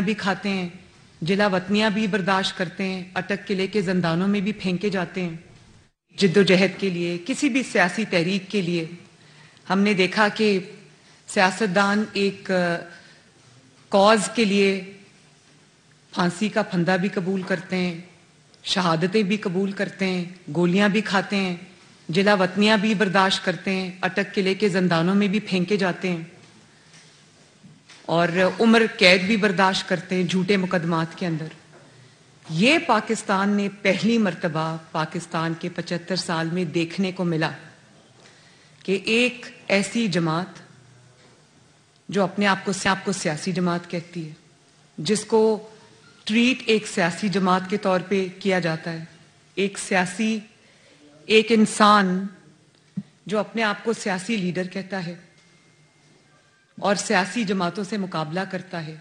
بھی کھاتے ہیں، جلا وطنیاں بھی برداشت کرتے ہیں، اٹک کے لے کے زندانوں میں بھی پھینکے جاتے ہیں جد و جہد کے لیے، کسی بھی سیاسی تحریک کے لیے۔ ہم نے دیکھا کہ سیاستدان ایک کاز کے لیے پھانسی کا پھندا بھی قبول کرتے ہیں، شہادتیں بھی قبول کرتے ہیں، گولیاں بھی کھاتے ہیں، جلا وطنیاں بھی برداشت کرتے ہیں، اٹک کے لے کے زندانوں میں بھی پھینکے جاتے ہیں اور عمر قید بھی برداشت کرتے ہیں جھوٹے مقدمات کے اندر۔ یہ پاکستان نے پہلی مرتبہ پاکستان کے 75 سال میں دیکھنے کو ملا کہ ایک ایسی جماعت جو اپنے آپ کو سیاسی جماعت کہتی ہے، جس کو ٹریٹ ایک سیاسی جماعت کے طور پہ کیا جاتا ہے، ایک انسان جو اپنے آپ کو سیاسی لیڈر کہتا ہے اور سیاسی جماعتوں سے مقابلہ کرتا ہے،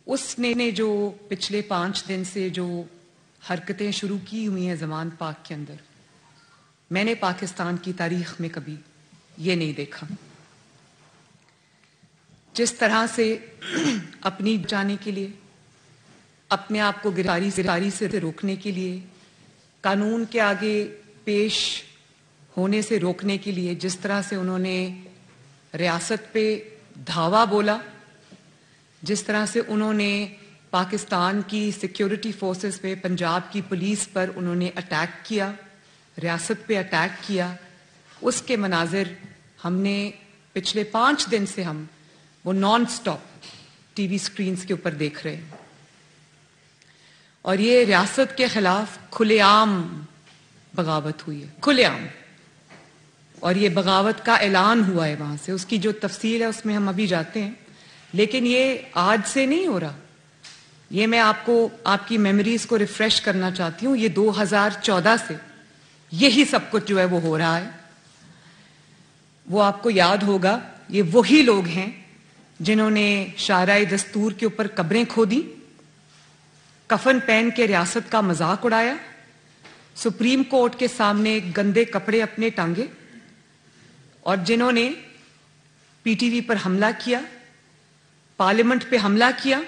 اس نے جو پچھلے 5 دن سے جو حرکتیں شروع کی ہوئی ہیں زمان پاک کے اندر، میں نے پاکستان کی تاریخ میں کبھی یہ نہیں دیکھا۔ جس طرح سے اپنی بچانے کے لیے، اپنے آپ کو گرفتاری سے روکنے کے لیے، قانون کے آگے پیش ہونے سے روکنے کے لیے جس طرح سے انہوں نے ریاست پہ دھاوا بولا، جس طرح سے انہوں نے پاکستان کی سیکیورٹی فورسز پہ، پنجاب کی پولیس پر انہوں نے اٹیک کیا، ریاست پہ اٹیک کیا، اس کے مناظر ہم نے پچھلے 5 دن سے ہم وہ naan stop T V screens کے اوپر دیکھ رہے ہیں۔ اور یہ ریاست کے خلاف کھلے عام بغاوت ہوئی ہے، کھلے عام، اور یہ بغاوت کا اعلان ہوا ہے وہاں سے۔ اس کی جو تفصیل ہے اس میں ہم ابھی جاتے ہیں، لیکن یہ آج سے نہیں ہو رہا، یہ میں آپ کی میموریز کو ریفریش کرنا چاہتی ہوں۔ یہ 2014 سے یہی سب کچھ جو ہے وہ ہو رہا ہے۔ وہ آپ کو یاد ہوگا، یہ وہی لوگ ہیں جنہوں نے شارع دستور کے اوپر قبریں کھودی، کفن پہن کے ریاست کا مذاق اڑایا، سپریم کورٹ کے سامنے گندے کپڑے اپنے ٹانگے، اور جنہوں نے پی ٹی وی پر حملہ کیا، پارلیمنٹ پہ حملہ کیا،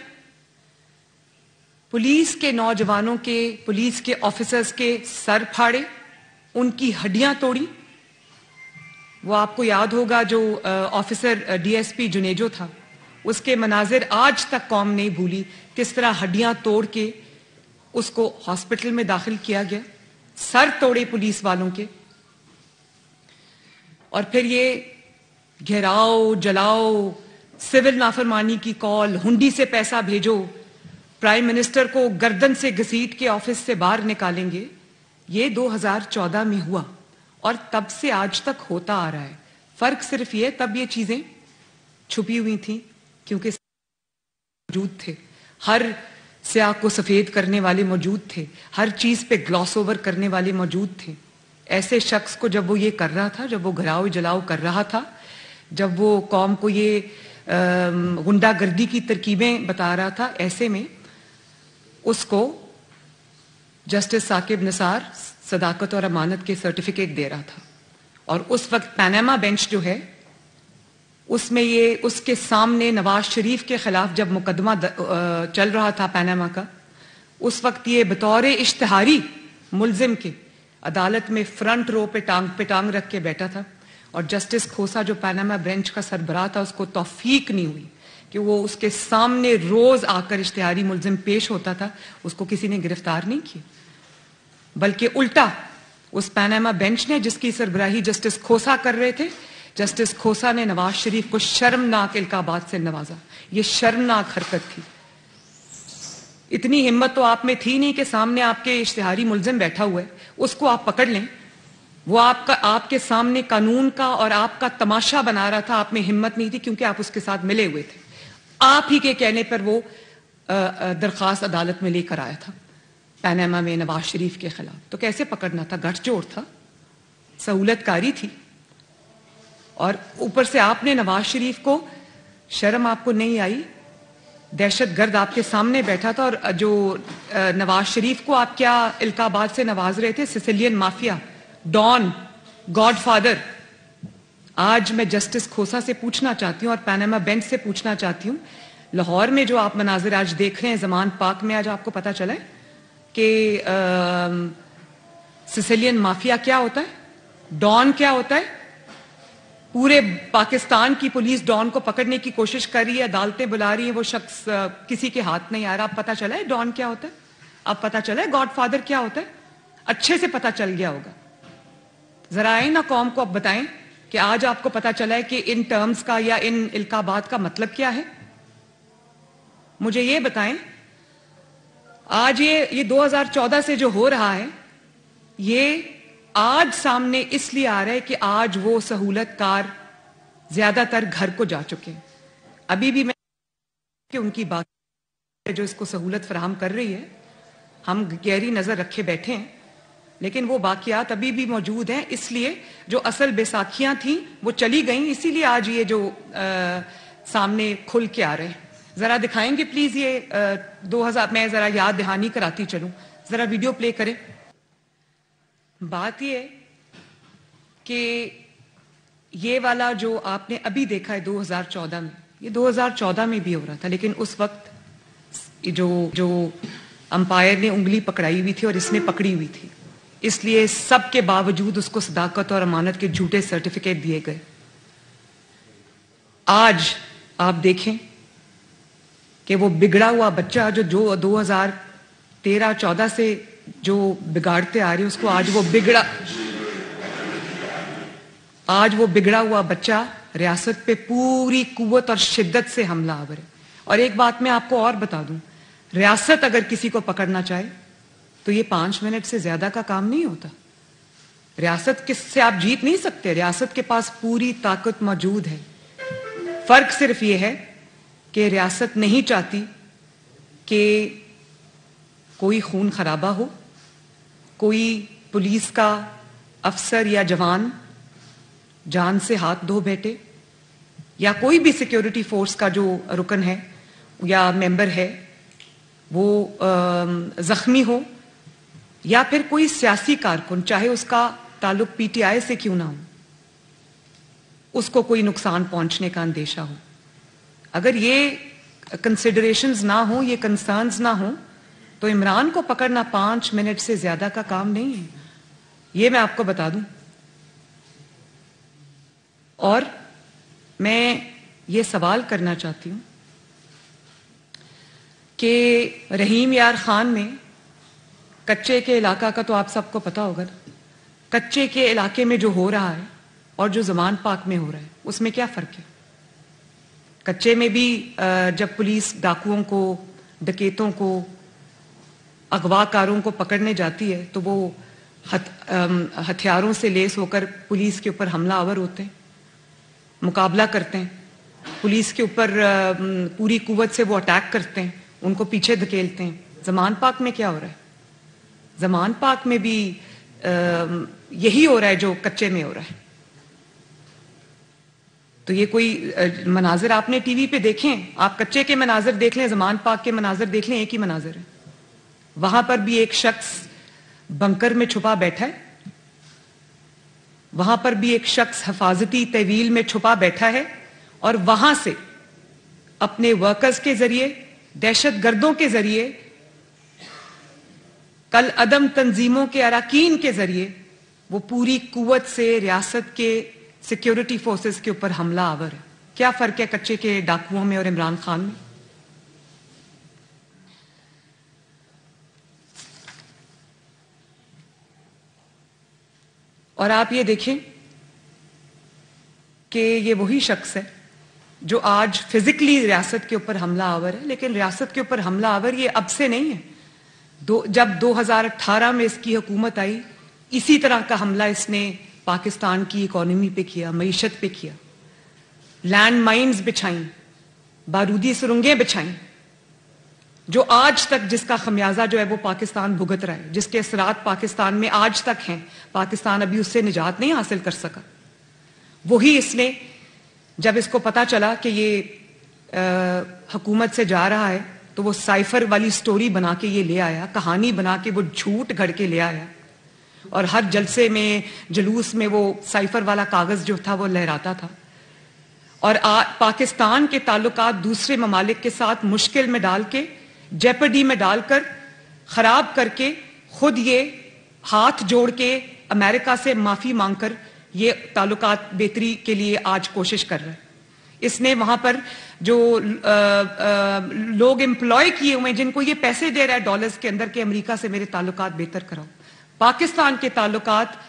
پولیس کے نوجوانوں کے، پولیس کے آفیسرز کے سر پھاڑے، ان کی ہڈیاں توڑی۔ وہ آپ کو یاد ہوگا جو officer D S P Junejo تھا، اس کے مناظر آج تک قوم نہیں بھولی، کس طرح ہڈیاں توڑ کے اس کو ہاسپٹل میں داخل کیا گیا، سر توڑے پولیس والوں کے۔ اور پھر یہ گھیراؤ، جلاؤ، سول نافرمانی کی کال، ہنڈی سے پیسہ بھیجو، پرائم منسٹر کو گردن سے گھسیٹ کے آفس سے باہر نکالیں گے، یہ 2014 میں ہوا اور تب سے آج تک ہوتا آ رہا ہے۔ فرق صرف یہ، تب یہ چیزیں چھپی ہوئی تھیں کیونکہ موجود تھے، ہر سیاہ کو سفید کرنے والے موجود تھے، ہر چیز پہ گلاس اوور کرنے والے موجود تھے۔ ایسے شخص کو جب وہ یہ کر رہا تھا، جب وہ گھراؤ جلاؤ کر رہا تھا، جب وہ قوم کو یہ غنڈہ گردی کی ترکیبیں بتا رہا تھا، ایسے میں اس کو جسٹس ثاقب نثار صداقت اور امانت کے سرٹیفکیٹ دے رہا تھا۔ اور اس وقت پاناما بینچ جو ہے، اس میں یہ اس کے سامنے نواز شریف کے خلاف جب مقدمہ چل رہا تھا پاناما کا، اس وقت یہ بطور اشتہاری ملزم کے عدالت میں فرنٹ رو پہ ٹانگ رکھ کے بیٹھا تھا، اور جسٹس کھوسا جو پاناما بینچ کا سربراہ تھا، اس کو توفیق نہیں ہوئی کہ وہ اس کے سامنے روز آ کر اشتہاری ملزم پیش ہوتا تھا، اس کو کسی نے گرفتار نہیں کیا، بلکہ الٹا اس پاناما بینچ نے، جس کی سربراہی جسٹس کھوسا کر رہے تھے، جسٹس کھوسا نے نواز شریف کو شرمناک القابات سے نوازا۔ یہ شرمناک حرکت تھی۔ اتنی ہمت تو آپ میں تھی نہیں کہ سامنے آپ کے اشتہاری ملزم بیٹھا ہوا ہے، اس کو آپ پکڑ لیں۔ وہ آپ کے سامنے قانون کا اور آپ کا تماشا بنا رہا تھا، آپ میں ہمت نہیں تھی کیونکہ آپ اس کے ساتھ ملے ہوئے تھے۔ آپ ہی کے کہنے پر وہ درخواست عدالت میں لے کر آیا تھا پاناما میں نواز شریف کے خلاف۔ تو کیسے پکڑنا تھا؟ گٹھ جوڑ تھا، سہولت کاری تھی۔ اور اوپر سے آپ نے نواز شریف کو، شرم آپ کو نہیں آئی؟ دہشت گرد آپ کے سامنے بیٹھا تھا، اور جو نواز شریف کو آپ کیا القابات سے نواز رہے تھے؟ Sicilian mafia, don, godfather. آج میں جسٹس کھوسا سے پوچھنا چاہتی ہوں اور پاناما بینچ سے پوچھنا چاہتی ہوں، لاہور میں جو آپ مناظر آج دیکھ رہے ہیں زمان پاک میں، آج آپ کو پتا چلا ہے کہ سسیلین مافیا کیا ہوتا ہے، ڈان کیا ہوتا ہے. پورے پاکستان کی پولیس ڈان کو پکڑنے کی کوشش کر رہی ہے، عدالتیں بلا رہی ہیں، وہ شخص کسی کے ہاتھ نہیں آ رہا. اب پتا چلا ہے ڈان کیا ہوتا ہے، اب پتا چلا ہے گاڈ فادر کیا ہوتا ہے، اچھے سے پتا چل گیا ہوگا. ذرا آئیں نا قوم کو اب بتائیں کہ آج آپ کو پتا چلا ہے کہ ان ٹرمز کا یا ان القابات کا مطلب کیا ہے. مجھے یہ بتائیں، آج یہ 2014 سے جو ہو رہا ہے، یہ آج سامنے اس لیے آ رہا ہے کہ آج وہ سہولت کار زیادہ تر گھر کو جا چکے ہیں. ابھی بھی میں کہ ان کی بات جو اس کو سہولت فراہم کر رہی ہے، ہم گہری نظر رکھے بیٹھے ہیں، لیکن وہ باقیات ابھی بھی موجود ہیں. اس لیے جو اصل بیساکھیاں تھیں وہ چلی گئیں، اسی لیے آج یہ جو سامنے کھل کے آ رہے ہیں. ذرا دکھائیں گے پلیز یہ 2000، میں ذرا یاد دہانی کراتی چلوں، ذرا ویڈیو پلے کریں. بات یہ ہے کہ یہ والا جو آپ نے ابھی دیکھا ہے 2014 میں، یہ 2014 میں بھی ہو رہا تھا، لیکن اس وقت جو امپائر نے انگلی پکڑائی ہوئی تھی اور اس نے پکڑی ہوئی تھی، اس لیے سب کے باوجود اس کو صداقت اور امانت کے جھوٹے سرٹیفکیٹ دیے گئے. آج آپ دیکھیں کہ وہ بگڑا ہوا بچہ جو 2013-14 سے جو بگاڑتے آ رہے ہیں، اس کو آج وہ بگڑا ہوا بچہ ریاست پہ پوری قوت اور شدت سے حملہ آور ہے. اور ایک بات میں آپ کو اور بتا دوں، ریاست اگر کسی کو پکڑنا چاہے تو یہ 5 منٹ سے زیادہ کا کام نہیں ہوتا. ریاست کس سے آپ جیت نہیں سکتے، ریاست کے پاس پوری طاقت موجود ہے. فرق صرف یہ ہے کہ ریاست نہیں چاہتی کہ کوئی خون خرابہ ہو، کوئی پولیس کا افسر یا جوان جان سے ہاتھ دھو بیٹھے، یا کوئی بھی سیکیورٹی فورس کا جو رکن ہے یا ممبر ہے وہ زخمی ہو، یا پھر کوئی سیاسی کارکن چاہے اس کا تعلق پی ٹی آئی سے کیوں نہ ہو، اس کو کوئی نقصان پہنچنے کا اندیشہ ہو. اگر یہ کنسیڈریشنز نہ ہوں، یہ کنسرنز نہ ہوں، تو عمران کو پکڑنا 5 منٹ سے زیادہ کا کام نہیں ہے. یہ میں آپ کو بتا دوں. اور میں یہ سوال کرنا چاہتی ہوں کہ رحیم یار خان میں کچے کے علاقہ کا تو آپ سب کو پتا ہوگا، کچے کے علاقے میں جو ہو رہا ہے اور جو زمان پاک میں ہو رہا ہے، اس میں کیا فرق ہے؟ کچے میں بھی جب پولیس ڈاکوؤں کو، ڈکیتوں کو، اغوا کاروں کو پکڑنے جاتی ہے تو وہ ہتھیاروں سے لیس ہو کر پولیس کے اوپر حملہ آور ہوتے ہیں، مقابلہ کرتے ہیں، پولیس کے اوپر پوری قوت سے وہ اٹیک کرتے ہیں، ان کو پیچھے دھکیلتے ہیں. زمان پاک میں کیا ہو رہا ہے؟ زمان پاک میں بھی یہی ہو رہا ہے جو کچے میں ہو رہا ہے. تو یہ کوئی مناظر آپ نے ٹی وی پہ دیکھیں، آپ کچے کے مناظر دیکھ لیں، زمان پاک کے مناظر دیکھ لیں، ایک ہی مناظر ہے. وہاں پر بھی ایک شخص بنکر میں چھپا بیٹھا ہے، وہاں پر بھی ایک شخص حفاظتی تحویل میں چھپا بیٹھا ہے، اور وہاں سے اپنے ورکرز کے ذریعے، دہشت گردوں کے ذریعے، کل عدم تنظیموں کے اراکین کے ذریعے وہ پوری قوت سے ریاست کے سیکیورٹی فورسز کے اوپر حملہ آور ہے. کیا فرق ہے کچے کے ڈاکوؤں میں اور عمران خان میں؟ اور آپ یہ دیکھیں کہ یہ وہی شخص ہے جو آج فزیکلی ریاست کے اوپر حملہ آور ہے، لیکن ریاست کے اوپر حملہ آور یہ اب سے نہیں ہے. جب 2018 میں اس کی حکومت آئی، اسی طرح کا حملہ اس نے پاکستان کی اکانومی پہ کیا، معیشت پہ کیا، لینڈ مائنز بچھائیں، بارودی سرنگیں بچھائیں، جو آج تک جس کا خمیازہ جو ہے وہ پاکستان بھگت رہا ہے، جس کے اثرات پاکستان میں آج تک ہیں. پاکستان ابھی اس سے نجات نہیں حاصل کر سکا. وہی اس نے جب اس کو پتا چلا کہ یہ حکومت سے جا رہا ہے تو وہ سائفر والی سٹوری بنا کے یہ لے آیا، کہانی بنا کے وہ جھوٹ گھڑ کے لے آیا، اور ہر جلسے میں، جلوس میں وہ سائفر والا کاغذ جو تھا وہ لہراتا تھا. اور پاکستان کے تعلقات دوسرے ممالک کے ساتھ مشکل میں ڈال کے، جیپرڈی میں ڈال کر، خراب کر کے، خود یہ ہاتھ جوڑ کے امریکہ سے معافی مانگ کر یہ تعلقات بہتری کے لیے آج کوشش کر رہا ہے۔ اس نے وہاں پر جو لوگ امپلائی کیے ہوئے جن کو یہ پیسے دے رہا ہے ڈالرز کے اندر کہ امریکہ سے میرے تعلقات بہتر کراؤ، پاکستان کے تعلقات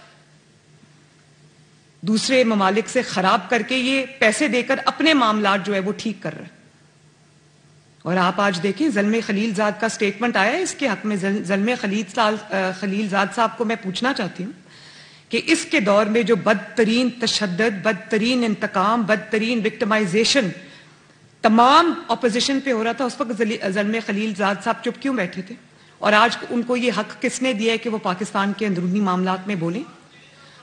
دوسرے ممالک سے خراب کر کے یہ پیسے دے کر اپنے معاملات جو ہے وہ ٹھیک کر رہا ہے۔ اور آپ آج دیکھیں زلمے خلیل زاد کا سٹیٹمنٹ آیا ہے اس کے حق میں۔ زلمے خلیل زاد صاحب کو میں پوچھنا چاہتی ہوں کہ اس کے دور میں جو بدترین تشدد، بدترین انتقام، بدترین وکٹمائزیشن تمام اپوزیشن پہ ہو رہا تھا، اس وقت زلمے خلیل زاد صاحب چپ کیوں بیٹھے تھے؟ اور آج ان کو یہ حق کس نے دیا ہے کہ وہ پاکستان کے اندرونی معاملات میں بولیں؟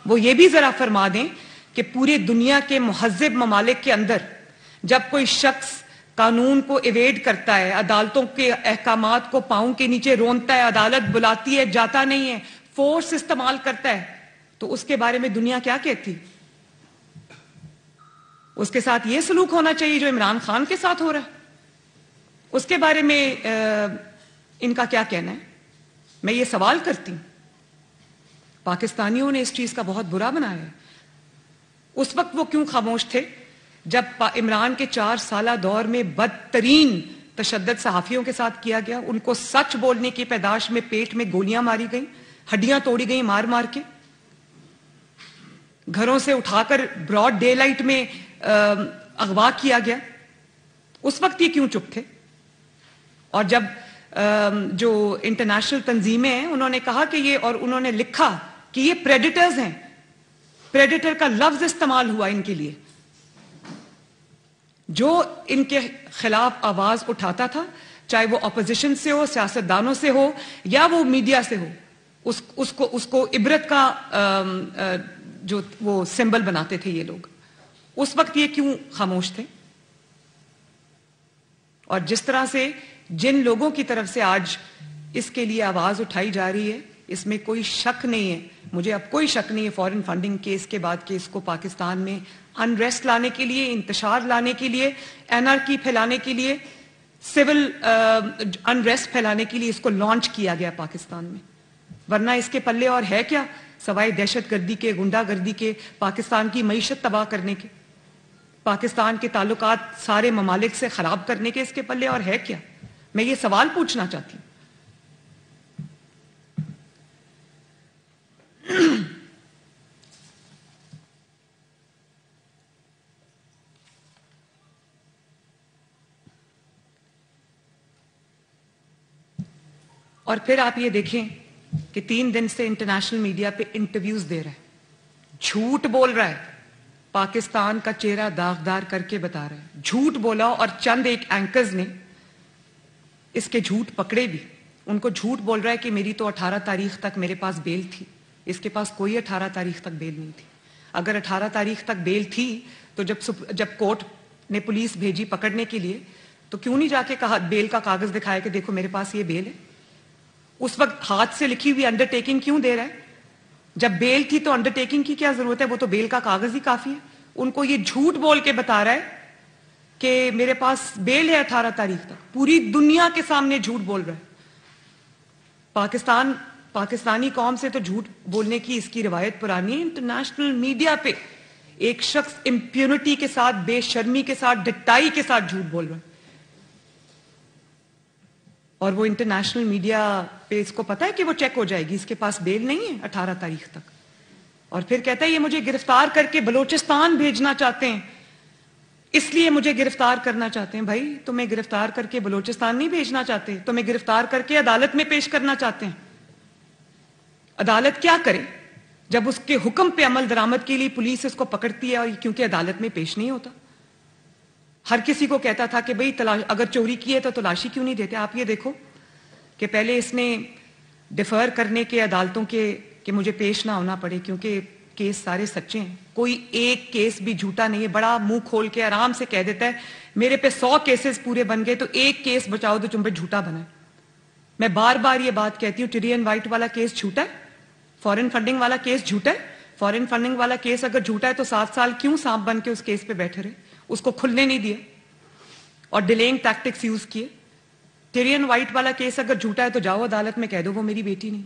وہ یہ بھی ذرا فرما دیں کہ پوری دنیا کے مہذب ممالک کے اندر جب کوئی شخص قانون کو ایویڈ کرتا ہے، عدالتوں کے احکامات کو پاؤں کے نیچے رونتا ہے، عدالت بلاتی ہے جاتا نہیں ہے، فورس استعمال کرتا ہے، تو اس کے بارے میں دنیا کیا کہتی؟ اس کے ساتھ یہ سلوک ہونا چاہیے جو عمران خان کے ساتھ ہو رہا ہے؟ اس کے بارے میں ان کا کیا کہنا ہے؟ میں یہ سوال کرتی ہوں۔ پاکستانیوں نے اس چیز کا بہت برا بنایا ہے۔ اس وقت وہ کیوں خاموش تھے جب عمران کے 4 سالہ دور میں بدترین تشدد صحافیوں کے ساتھ کیا گیا؟ ان کو سچ بولنے کی پیداش میں پیٹ میں گولیاں ماری گئیں، ہڈیاں توڑی گئیں مار مار کے، گھروں سے اٹھا کر براڈ ڈے لائٹ میں اغوا کیا گیا۔ اس وقت یہ کیوں چپ تھے؟ اور جب جو انٹرنیشنل تنظیمیں ہیں انہوں نے کہا کہ یہ، اور انہوں نے لکھا کہ یہ پریڈیٹرز ہیں، پریڈیٹر کا لفظ استعمال ہوا ان کے لیے، جو ان کے خلاف آواز اٹھاتا تھا چاہے وہ اپوزیشن سے ہو، سیاستدانوں سے ہو یا وہ میڈیا سے ہو، اس کو عبرت کا جو وہ سمبل بناتے تھے یہ لوگ۔ اس وقت یہ کیوں خاموش تھے؟ اور جس طرح سے جن لوگوں کی طرف سے آج اس کے لیے آواز اٹھائی جا رہی ہے، اس میں کوئی شک نہیں ہے، مجھے اب کوئی شک نہیں ہے فارن فنڈنگ کیس کے بعد کہ اس کو پاکستان میں انریسٹ لانے کے لیے، انتشار لانے کے لیے، اینارکی پھیلانے کے لیے، سول انریسٹ پھیلانے کے لیے اس کو لانچ کیا گیا پاکستان میں۔ ورنہ اس کے پلے اور ہے کیا سوائے دہشت گردی کے، غنڈہ گردی کے، پاکستان کی معیشت تباہ کرنے کے، پاکستان کے تعلقات سارے ممالک سے خراب کرنے کے، اس کے پلے اور ہے کیا؟ میں یہ سوال پوچھنا چاہتی ہوں۔ اور پھر آپ یہ دیکھیں کہ 3 دن سے انٹرنیشنل میڈیا پہ انٹرویوز دے رہا ہے، جھوٹ بول رہا ہے، پاکستان کا چہرہ داغدار کر کے بتا رہا ہے، جھوٹ بولا، اور چند ایک اینکرز نے اس کے جھوٹ پکڑے بھی۔ ان کو جھوٹ بول رہا ہے کہ میری تو 18 تاریخ تک میرے پاس بیل تھی، اس کے پاس کوئی 18 تاریخ تک بیل نہیں تھی۔ اگر 18 تاریخ تک بیل تھی تو جب کورٹ نے پولیس بھیجی پکڑنے کے لیے تو کیوں نہیں جا کے کہا، بیل کا کاغذ دکھایا کہ دیکھو میرے پاس یہ بیل ہے؟ اس وقت ہاتھ سے لکھی ہوئی انڈر ٹیکنگ کیوں دے رہا ہے؟ جب بیل تھی تو انڈر ٹیکنگ کی کیا ضرورت ہے؟ وہ تو بیل کا کاغذ ہی کافی ہے۔ ان کو یہ جھوٹ بول کے بتا رہا ہے کہ میرے پاس بیل ہے 18 تاریخ تک، پوری دنیا کے سامنے جھوٹ بول رہا ہے۔ پاکستانی قوم سے تو جھوٹ بولنے کی اس کی روایت پرانی ہے۔ انٹرنیشنل میڈیا پہ ایک شخص امپیونٹی کے ساتھ، بے شرمی کے ساتھ، ڈٹائی کے ساتھ جھوٹ بول رہا ہے، اور وہ انٹرنیشنل میڈیا پہ اس کو پتا ہے کہ وہ چیک ہو جائے گی، اس کے پاس بیل نہیں ہے 18 تاریخ تک، اور پھر کہتا ہے یہ مجھے گرفتار کر کے بلوچستان بھیجنا چاہتے ہیں، اس لیے مجھے گرفتار کرنا چاہتے ہیں۔ بھائی تمہیں گرفتار کر کے بلوچستان نہیں بھیجنا چاہتے، تمہیں گرفتار کر کے عدالت میں پیش کرنا چاہتے ہیں۔ عدالت کیا کرے جب اس کے حکم پہ عمل درآمد کے لیے پولیس اس کو پکڑتی ہے، اور کیونکہ عدالت میں پیش نہیں ہوتا۔ ہر کسی کو کہتا تھا کہ بھئی اگر چوری کی ہے تو تلاشی کیوں نہیں دیتے؟ آپ یہ دیکھو کہ پہلے اس نے ڈیفر کرنے کے عدالتوں کے کہ مجھے پیش نہ ہونا پڑے کیونکہ کیس سارے سچے ہیں، کوئی ایک کیس بھی جھوٹا نہیں ہے، بڑا منہ کھول کے آرام سے کہہ دیتا ہے میرے پہ 100 کیسز پورے بن گئے تو ایک کیس بچاؤ تو تم پہ جھوٹا بنا ہے۔ میں بار بار یہ بات کہتی ہوں، ٹری اینڈ وائٹ والا کیس جھوٹا ہے، فارن فنڈنگ والا کیس جھوٹا ہے۔ فارن فنڈنگ والا کیس اگر جھوٹا ہے تو 7 سال کیوں سانپ بن کے اس کیس پہ بیٹھے رہے؟ اس کو کھلنے نہیں دیا اور ڈیلینگ ٹیکٹکس یوز کیے. ٹیرین وائٹ والا کیس اگر جھوٹا ہے تو جاؤ عدالت میں کہہ دو وہ میری بیٹی نہیں.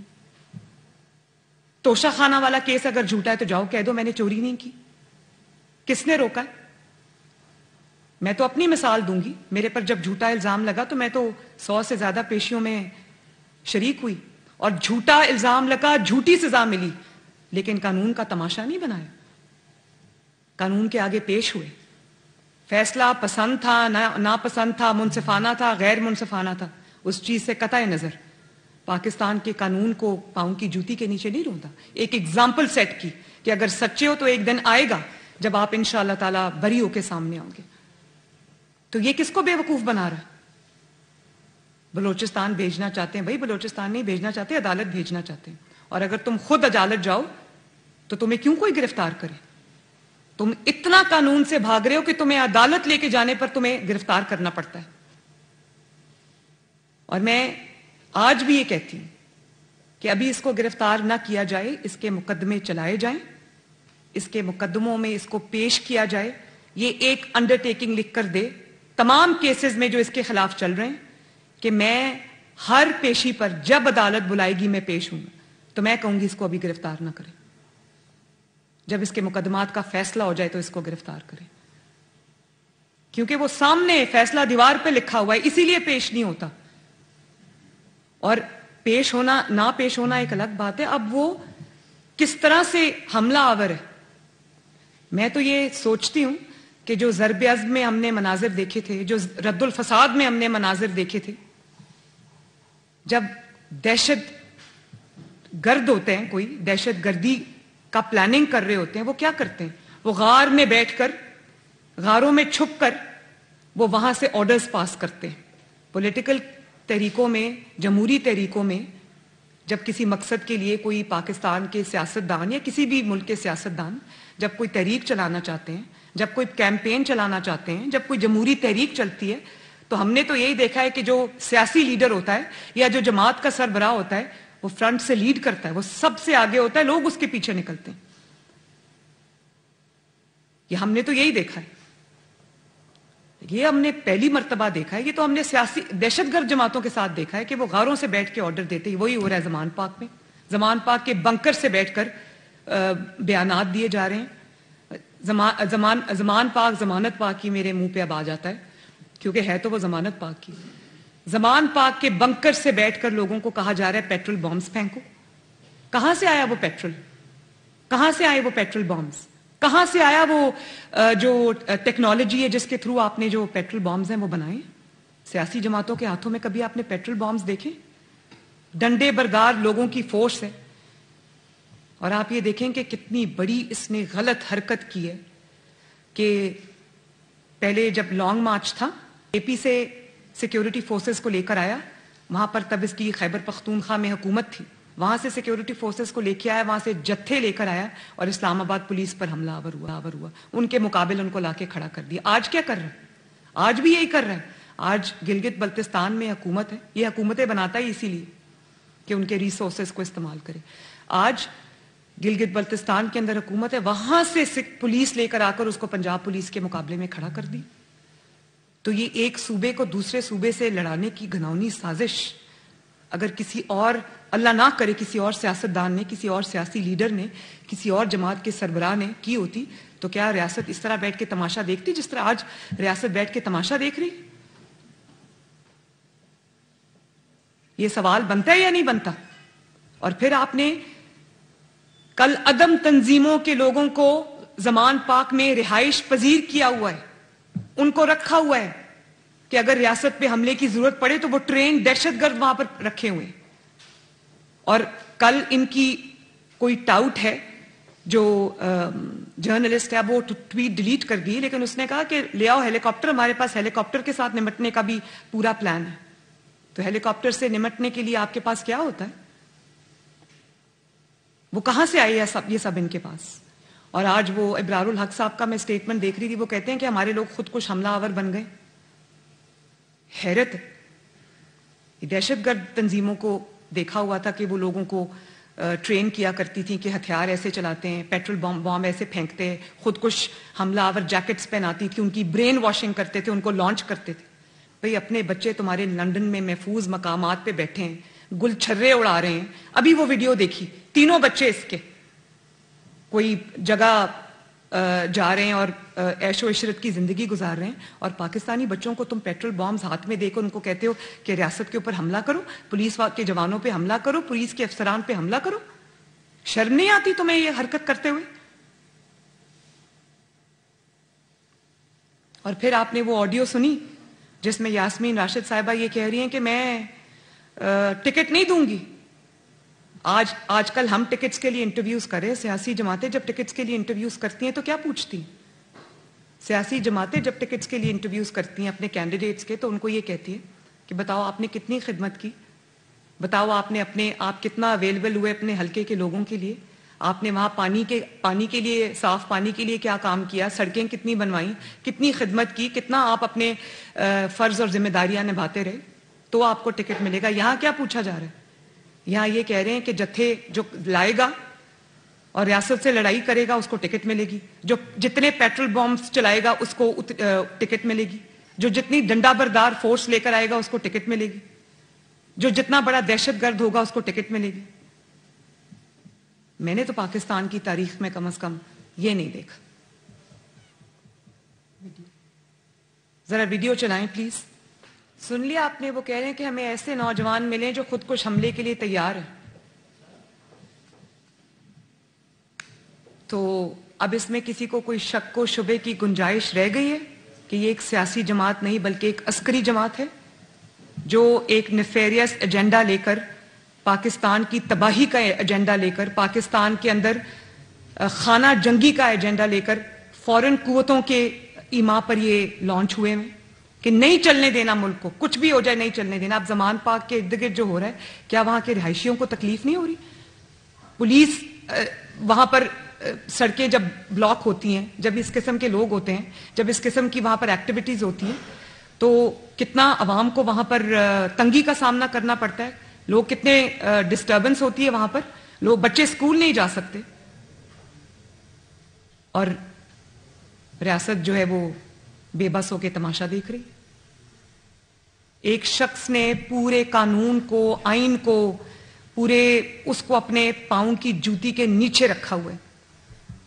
توشہ خانہ والا کیس اگر جھوٹا ہے تو جاؤ کہہ دو میں نے چوری نہیں کی. کس نے روکا ہے؟ میں تو اپنی مثال دوں گی. میرے پر جب جھوٹا الزام لگا تو میں تو 100 سے زیادہ پیشیوں میں شریک ہوئی اور جھوٹا الزام لگا, جھوٹی سزا ملی, لیکن قانون کا تماشا نہیں بنایا. قانون کے آگے پیش ہوئے. فیصلہ پسند تھا, ناپسند تھا, منصفانہ تھا, غیر منصفانہ تھا, اس چیز سے قطع نظر پاکستان کے قانون کو پاؤں کی جوتی کے نیچے نہیں روندا. ایک ایگزامپل سیٹ کی کہ اگر سچے ہو تو ایک دن آئے گا جب آپ انشاءاللہ تعالیٰ بری ہو کے سامنے آؤ گے. تو یہ کس کو بے وقوف بنا رہا ہے؟ بلوچستان بھیجنا چاہتے ہیں بھائی, بلوچستان نہیں بھیجنا چاہتے, عدالت بھیجنا چاہتے ہیں. اور اگر تم خود عدالت جاؤ تو تمہیں کیوں کوئی گرفتار کرے؟ تم اتنا قانون سے بھاگ رہے ہو کہ تمہیں عدالت لے کے جانے پر تمہیں گرفتار کرنا پڑتا ہے. اور میں آج بھی یہ کہتی ہوں کہ ابھی اس کو گرفتار نہ کیا جائے, اس کے مقدمے چلائے جائیں, اس کے مقدموں میں اس کو پیش کیا جائے. یہ ایک انڈر ٹیکنگ لکھ کر دے تمام کیسز میں جو اس کے خلاف چل رہے ہیں کہ میں ہر پیشی پر جب عدالت بلائے گی میں پیش ہوں گا. تو میں کہوں گی اس کو ابھی گرفتار نہ کریں. جب اس کے مقدمات کا فیصلہ ہو جائے تو اس کو گرفتار کریں, کیونکہ وہ سامنے فیصلہ دیوار پہ لکھا ہوا ہے, اسی لیے پیش نہیں ہوتا. اور پیش ہونا نہ پیش ہونا ایک الگ بات ہے. اب وہ کس طرح سے حملہ آور ہے. میں تو یہ سوچتی ہوں کہ جو ضرب عزم میں ہم نے مناظر دیکھے تھے, جو رد الفساد میں ہم نے مناظر دیکھے تھے, جب دہشت گرد ہوتے ہیں, کوئی دہشت گردی کا پلاننگ کر رہے ہوتے ہیں, وہ کیا کرتے ہیں؟ وہ غار میں بیٹھ کر, غاروں میں چھپ کر وہ وہاں سے آرڈرز پاس کرتے ہیں. پولیٹیکل تحریکوں میں, جمہوری تحریکوں میں جب کسی مقصد کے لیے کوئی پاکستان کے سیاستدان یا کسی بھی ملک کے سیاستدان جب کوئی تحریک چلانا چاہتے ہیں, جب کوئی کیمپین چلانا چاہتے ہیں, جب کوئی جمہوری تحریک چلتی ہے, تو ہم نے تو یہی دیکھا ہے کہ جو سیاسی لیڈر ہوتا ہے یا جو جماعت کا سربراہ ہوتا ہے وہ فرنٹ سے لیڈ کرتا ہے, وہ سب سے آگے ہوتا ہے, لوگ اس کے پیچھے نکلتے ہیں. یہ ہم نے تو یہی دیکھا ہے. یہ ہم نے پہلی مرتبہ دیکھا ہے. یہ تو ہم نے سیاسی دہشت گرد جماعتوں کے ساتھ دیکھا ہے کہ وہ غاروں سے بیٹھ کے آرڈر دیتے ہیں. وہی ہو رہا ہے زمان پاک میں. زمان پاک کے بنکر سے بیٹھ کر بیانات دیے جا رہے ہیں. زمان پاک, ضمانت پاک کی میرے منہ پہ اب آ جاتا ہے کیونکہ ہے تو وہ ضمانت پاک کی. زمان پاک کے بنکر سے بیٹھ کر لوگوں کو کہا جا رہا ہے پیٹرول بامز پھینکو. کہاں سے آیا وہ پیٹرول؟ کہاں سے آئے وہ پیٹرول بامز؟ کہاں سے آیا وہ جو ٹیکنالوجی ہے جس کے تھرو آپ نے جو پیٹرول بامز ہیں وہ بنائے؟ سیاسی جماعتوں کے ہاتھوں میں کبھی آپ نے پیٹرول بامز دیکھے؟ ڈنڈے بردار لوگوں کی فورس ہے. اور آپ یہ دیکھیں کہ کتنی بڑی اس نے غلط حرکت کی ہے کہ پہلے جب لانگ مارچ تھا, اے پی سے سیکیورٹی فورسز کو لے کر آیا, وہاں پر تب اس کی خیبر پختونخوا میں حکومت تھی, وہاں سے سیکیورٹی فورسز کو لے کے آیا, وہاں سے جتھے لے کر آیا اور اسلام آباد پولیس پر حملہ آور ہوا. ان کے مقابل ان کو لا کے کھڑا کر دیا. آج کیا کر رہا ہے؟ آج بھی یہی کر رہا ہے. آج گلگت بلتستان میں حکومت ہے, یہ حکومتیں بناتا ہے اسی لیے کہ ان کے ریسورسز کو استعمال کرے. آج گلگت بلتستان کے اندر حکومت ہے, وہاں سے پولیس لے کر آ کر اس کو پنجاب پولیس کے مقابلے میں کھڑا کر دی. تو یہ ایک صوبے کو دوسرے صوبے سے لڑانے کی گھناؤنی سازش اگر کسی اور, اللہ نہ کرے, کسی اور سیاستدان نے, کسی اور سیاسی لیڈر نے, کسی اور جماعت کے سربراہ نے کی ہوتی تو کیا ریاست اس طرح بیٹھ کے تماشا دیکھتی جس طرح آج ریاست بیٹھ کے تماشا دیکھ رہی؟ یہ سوال بنتا ہے یا نہیں بنتا؟ اور پھر آپ نے کل عدم تنظیموں کے لوگوں کو زمان پاک میں رہائش پذیر کیا ہوا ہے, ان کو رکھا ہوا ہے کہ اگر ریاست پہ حملے کی ضرورت پڑے تو وہ ٹرین دہشت گرد وہاں پر رکھے ہوئے. اور کل ان کی کوئی ٹاؤٹ ہے جو جرنلسٹ ہے, وہ ٹویٹ ڈیلیٹ کر دی, لیکن اس نے کہا کہ لے آؤ ہیلی کاپٹر, ہمارے پاس ہیلی کاپٹر کے ساتھ نمٹنے کا بھی پورا پلان ہے. تو ہیلی کاپٹر سے نمٹنے کے لیے آپ کے پاس کیا ہوتا ہے؟ وہ کہاں سے آئے یہ سب ان کے پاس؟ اور آج وہ ابرار الحق صاحب کا میں اسٹیٹمنٹ دیکھ رہی تھی, وہ کہتے ہیں کہ ہمارے لوگ خود کش حملہ آور بن گئے. حیرت ہے. دہشت گرد تنظیموں کو دیکھا ہوا تھا کہ وہ لوگوں کو ٹرین کیا کرتی تھیں کہ ہتھیار ایسے چلاتے ہیں, پیٹرول بام ایسے پھینکتے ہیں, خودکش حملہ آور جیکٹس پہناتی تھی, ان کی برین واشنگ کرتے تھے, ان کو لانچ کرتے تھے. بھئی اپنے بچے تمہارے لندن میں محفوظ مقامات پہ بیٹھے ہیں, گل چھرے اڑا رہے ہیں. ابھی وہ ویڈیو دیکھی, تینوں بچے اس کے کوئی جگہ جا رہے ہیں اور عیش و عشرت کی زندگی گزار رہے ہیں, اور پاکستانی بچوں کو تم پیٹرول بامز ہاتھ میں دے کر ان کو کہتے ہو کہ ریاست کے اوپر حملہ کرو, پولیس کے جوانوں پہ حملہ کرو, پولیس کے افسران پہ حملہ کرو. شرم نہیں آتی تمہیں یہ حرکت کرتے ہوئے؟ اور پھر آپ نے وہ آڈیو سنی جس میں یاسمین راشد صاحبہ یہ کہہ رہی ہیں کہ میں ٹکٹ نہیں دوں گی. آج کل ہم ٹکٹس کے لیے انٹرویوز کریں, سیاسی جماعتیں جب ٹکٹس کے لیے انٹرویوز کرتی ہیں تو کیا پوچھتی ہیں؟ سیاسی جماعتیں جب ٹکٹس کے لیے انٹرویوز کرتی ہیں اپنے کینڈیڈیٹس کے, تو ان کو یہ کہتی ہے کہ بتاؤ آپ نے کتنی خدمت کی, بتاؤ آپ کتنا اویلیبل ہوئے اپنے حلقے کے لوگوں کے لیے, آپ نے وہاں پانی کے لیے, صاف پانی کے لیے کیا کام کیا, سڑکیں کتنی بنوائیں, کتنی خدمت کی, کتنا آپ اپنے فرض اور ذمہ داریاں نبھاتے رہے, تو آپ کو ٹکٹ ملے گا. یہاں کیا پوچھا جا رہا ہے؟ یہاں یہ کہہ رہے ہیں کہ جتھے جو لائے گا اور ریاست سے لڑائی کرے گا اس کو ٹکٹ ملے گی, جو جتنے پیٹرول بامز چلائے گا اس کو ٹکٹ ملے گی, جو جتنی ڈنڈا بردار فورس لے کر آئے گا اس کو ٹکٹ ملے گی, جو جتنا بڑا دہشت گرد ہوگا اس کو ٹکٹ ملے گی. میں نے تو پاکستان کی تاریخ میں کم از کم یہ نہیں دیکھا. ذرا ویڈیو چلائیں پلیز. سن لیا آپ نے, وہ کہہ رہے ہیں کہ ہمیں ایسے نوجوان ملیں جو خودکش حملے کے لیے تیار ہیں. تو اب اس میں کسی کو کوئی شک و شبے کی گنجائش رہ گئی ہے کہ یہ ایک سیاسی جماعت نہیں بلکہ ایک عسکری جماعت ہے جو ایک نیفیریس ایجنڈا لے کر, پاکستان کی تباہی کا ایجنڈا لے کر, پاکستان کے اندر خانہ جنگی کا ایجنڈا لے کر فورن قوتوں کے ایما پر یہ لانچ ہوئے ہیں کہ نہیں چلنے دینا ملک کو, کچھ بھی ہو جائے نہیں چلنے دینا. اب زمان پاک کے ارد گرد جو ہو رہا ہے, کیا وہاں کے رہائشیوں کو تکلیف نہیں ہو رہی؟ پولیس وہاں پر سڑکیں جب بلاک ہوتی ہیں, جب اس قسم کے لوگ ہوتے ہیں, جب اس قسم کی وہاں پر ایکٹیویٹیز ہوتی ہیں, تو کتنا عوام کو وہاں پر تنگی کا سامنا کرنا پڑتا ہے, لوگ کتنے ڈسٹربنس ہوتی ہے وہاں پر, لوگ بچے اسکول نہیں جا سکتے, اور ریاست جو ہے وہ بے بس ہو کے تماشا دیکھ رہی. ایک شخص نے پورے قانون کو, آئین کو, پورے اس کو اپنے پاؤں کی جوتی کے نیچے رکھا ہوا ہے,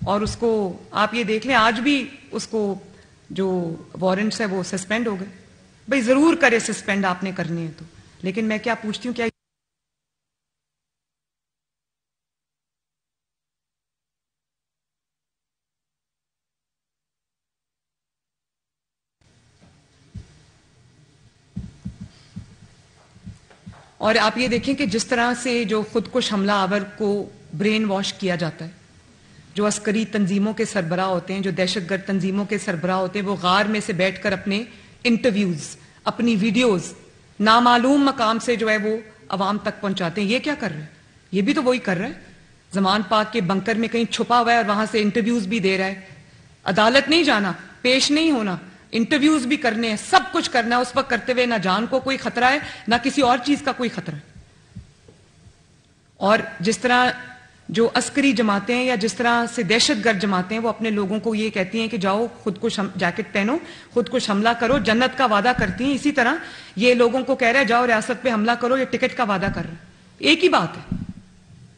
اور اس کو آپ یہ دیکھ لیں آج بھی اس کو جو وارنٹس ہے وہ سسپینڈ ہو گئے. بھئی ضرور کرے سسپینڈ, آپ نے کرنے ہیں تو, لیکن میں کیا پوچھتی ہوں, کیا اور آپ یہ دیکھیں کہ جس طرح سے جو خودکش حملہ آور کو برین واش کیا جاتا ہے, جو عسکری تنظیموں کے سربراہ ہوتے ہیں, جو دہشت گرد تنظیموں کے سربراہ ہوتے ہیں, وہ غار میں سے بیٹھ کر اپنے انٹرویوز, اپنی ویڈیوز نامعلوم مقام سے جو ہے وہ عوام تک پہنچاتے ہیں. یہ کیا کر رہے ہیں؟ یہ بھی تو وہی کر رہا ہے. زمان پاک کے بنکر میں کہیں چھپا ہوا ہے اور وہاں سے انٹرویوز بھی دے رہا ہے. عدالت نہیں جانا, پیش نہیں ہونا, انٹرویوز بھی کرنے ہیں, سب کچھ کرنا ہے. اس وقت کرتے ہوئے نہ جان کو کوئی خطرہ ہے نہ کسی اور چیز کا کوئی خطرہ ہے. اور جس طرح جو عسکری جماعتیں ہیں یا جس طرح سے دہشت گرد جماعتیں ہیں وہ اپنے لوگوں کو یہ کہتی ہیں کہ جاؤ خودکش جیکٹ پہنو, خودکش حملہ کرو, جنت کا وعدہ کرتی ہیں, اسی طرح یہ لوگوں کو کہہ رہا ہے جاؤ ریاست پہ حملہ کرو, یہ ٹکٹ کا وعدہ کر رہا ہے. ایک ہی بات ہے,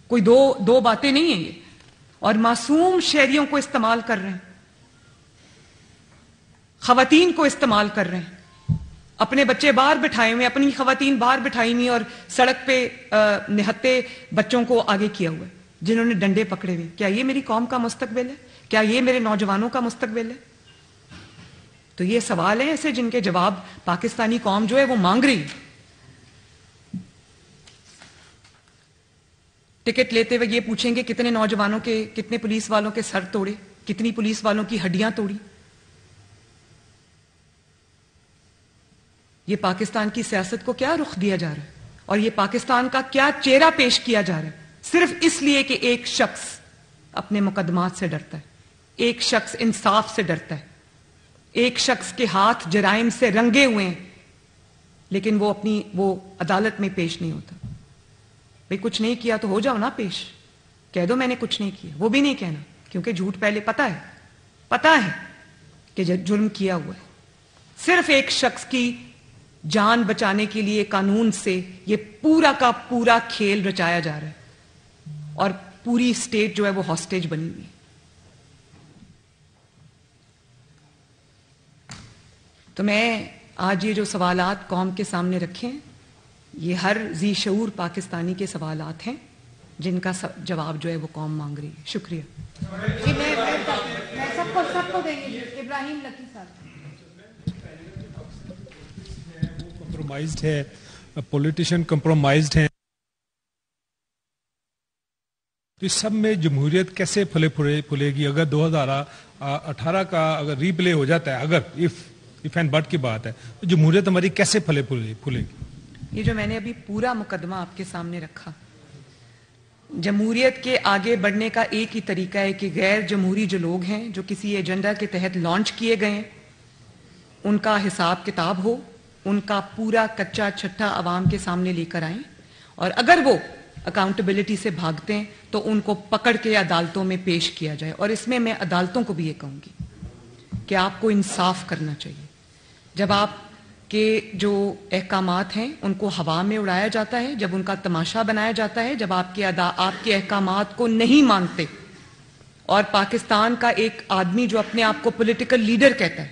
کوئی دو باتیں نہیں ہیں یہ. اور معصوم شہریوں کو استعمال کر رہے ہیں, خواتین کو استعمال کر رہے ہیں, اپنے بچے باہر بٹھائے ہوئے, اپنی خواتین باہر بٹھائی ہوئی اور سڑک پہ نہتے بچوں کو آگے کیا ہوا ہے جنہوں نے ڈنڈے پکڑے ہوئے. کیا یہ میری قوم کا مستقبل ہے؟ کیا یہ میرے نوجوانوں کا مستقبل ہے؟ تو یہ سوال ہیں ایسے جن کے جواب پاکستانی قوم جو ہے وہ مانگ رہی. ٹکٹ لیتے ہوئے یہ پوچھیں گے کتنے نوجوانوں کے, کتنے پولیس والوں کے سر توڑے, کتنی پولیس والوں کی ہڈیاں توڑی. یہ پاکستان کی سیاست کو کیا رخ دیا جا رہا ہے, اور یہ پاکستان کا کیا چہرہ پیش کیا جا رہا ہے, صرف اس لیے کہ ایک شخص اپنے مقدمات سے ڈرتا ہے, ایک شخص انصاف سے ڈرتا ہے, ایک شخص کے ہاتھ جرائم سے رنگے ہوئے ہیں لیکن وہ عدالت میں پیش نہیں ہوتا. بھئی کچھ نہیں کیا تو ہو جاؤ نا پیش, کہہ دو میں نے کچھ نہیں کیا. وہ بھی نہیں کہنا, کیونکہ جھوٹ پہلے پتا ہے کہ جرم کیا ہوا ہے. صرف ایک شخص کی جان بچانے کے لیے قانون سے یہ پورا کا پورا کھیل رچایا جا رہا ہے, اور پوری اسٹیٹ جو ہے وہ ہاسٹیج بنی ہوئی ہے. تو میں آج یہ جو سوالات قوم کے سامنے رکھے ہیں, یہ ہر ذی شعور پاکستانی کے سوالات ہیں جن کا جواب جو ہے وہ قوم مانگ رہی ہے. شکریہ. میں سب کو دیں گے. ابراہیم لکی صاحب. کمپرومائزڈ ہے, پولیٹیشین کمپرومائزڈ ہیں, تو اس سب میں جمہوریت کیسے پھلے گی؟ اگر 2018 کا اگر ری پلے ہو جاتا ہے, اگر if and but کی بات ہے, تو جمہوریت ہماری کیسے پھلے گی؟ یہ جو میں نے ابھی پورا مقدمہ آپ کے سامنے رکھا, جمہوریت کے آگے بڑھنے کا ایک ہی طریقہ ہے کہ غیر جمہوری جو لوگ ہیں, جو کسی ایجنڈا کے تحت لانچ کیے گئے ہیں, ان کا حساب کتاب ہو, ان کا پورا کچا چھٹا عوام کے سامنے لے کر آئیں, اور اگر وہ اکاؤنٹیبلٹی سے بھاگتے ہیں تو ان کو پکڑ کے عدالتوں میں پیش کیا جائے. اور اس میں عدالتوں کو بھی یہ کہوں گی کہ آپ کو انصاف کرنا چاہیے. جب آپ کے جو احکامات ہیں ان کو ہوا میں اڑایا جاتا ہے, جب ان کا تماشا بنایا جاتا ہے, جب آپ کے احکامات کو نہیں مانتے, اور پاکستان کا ایک آدمی جو اپنے آپ کو پولیٹیکل لیڈر کہتا ہے,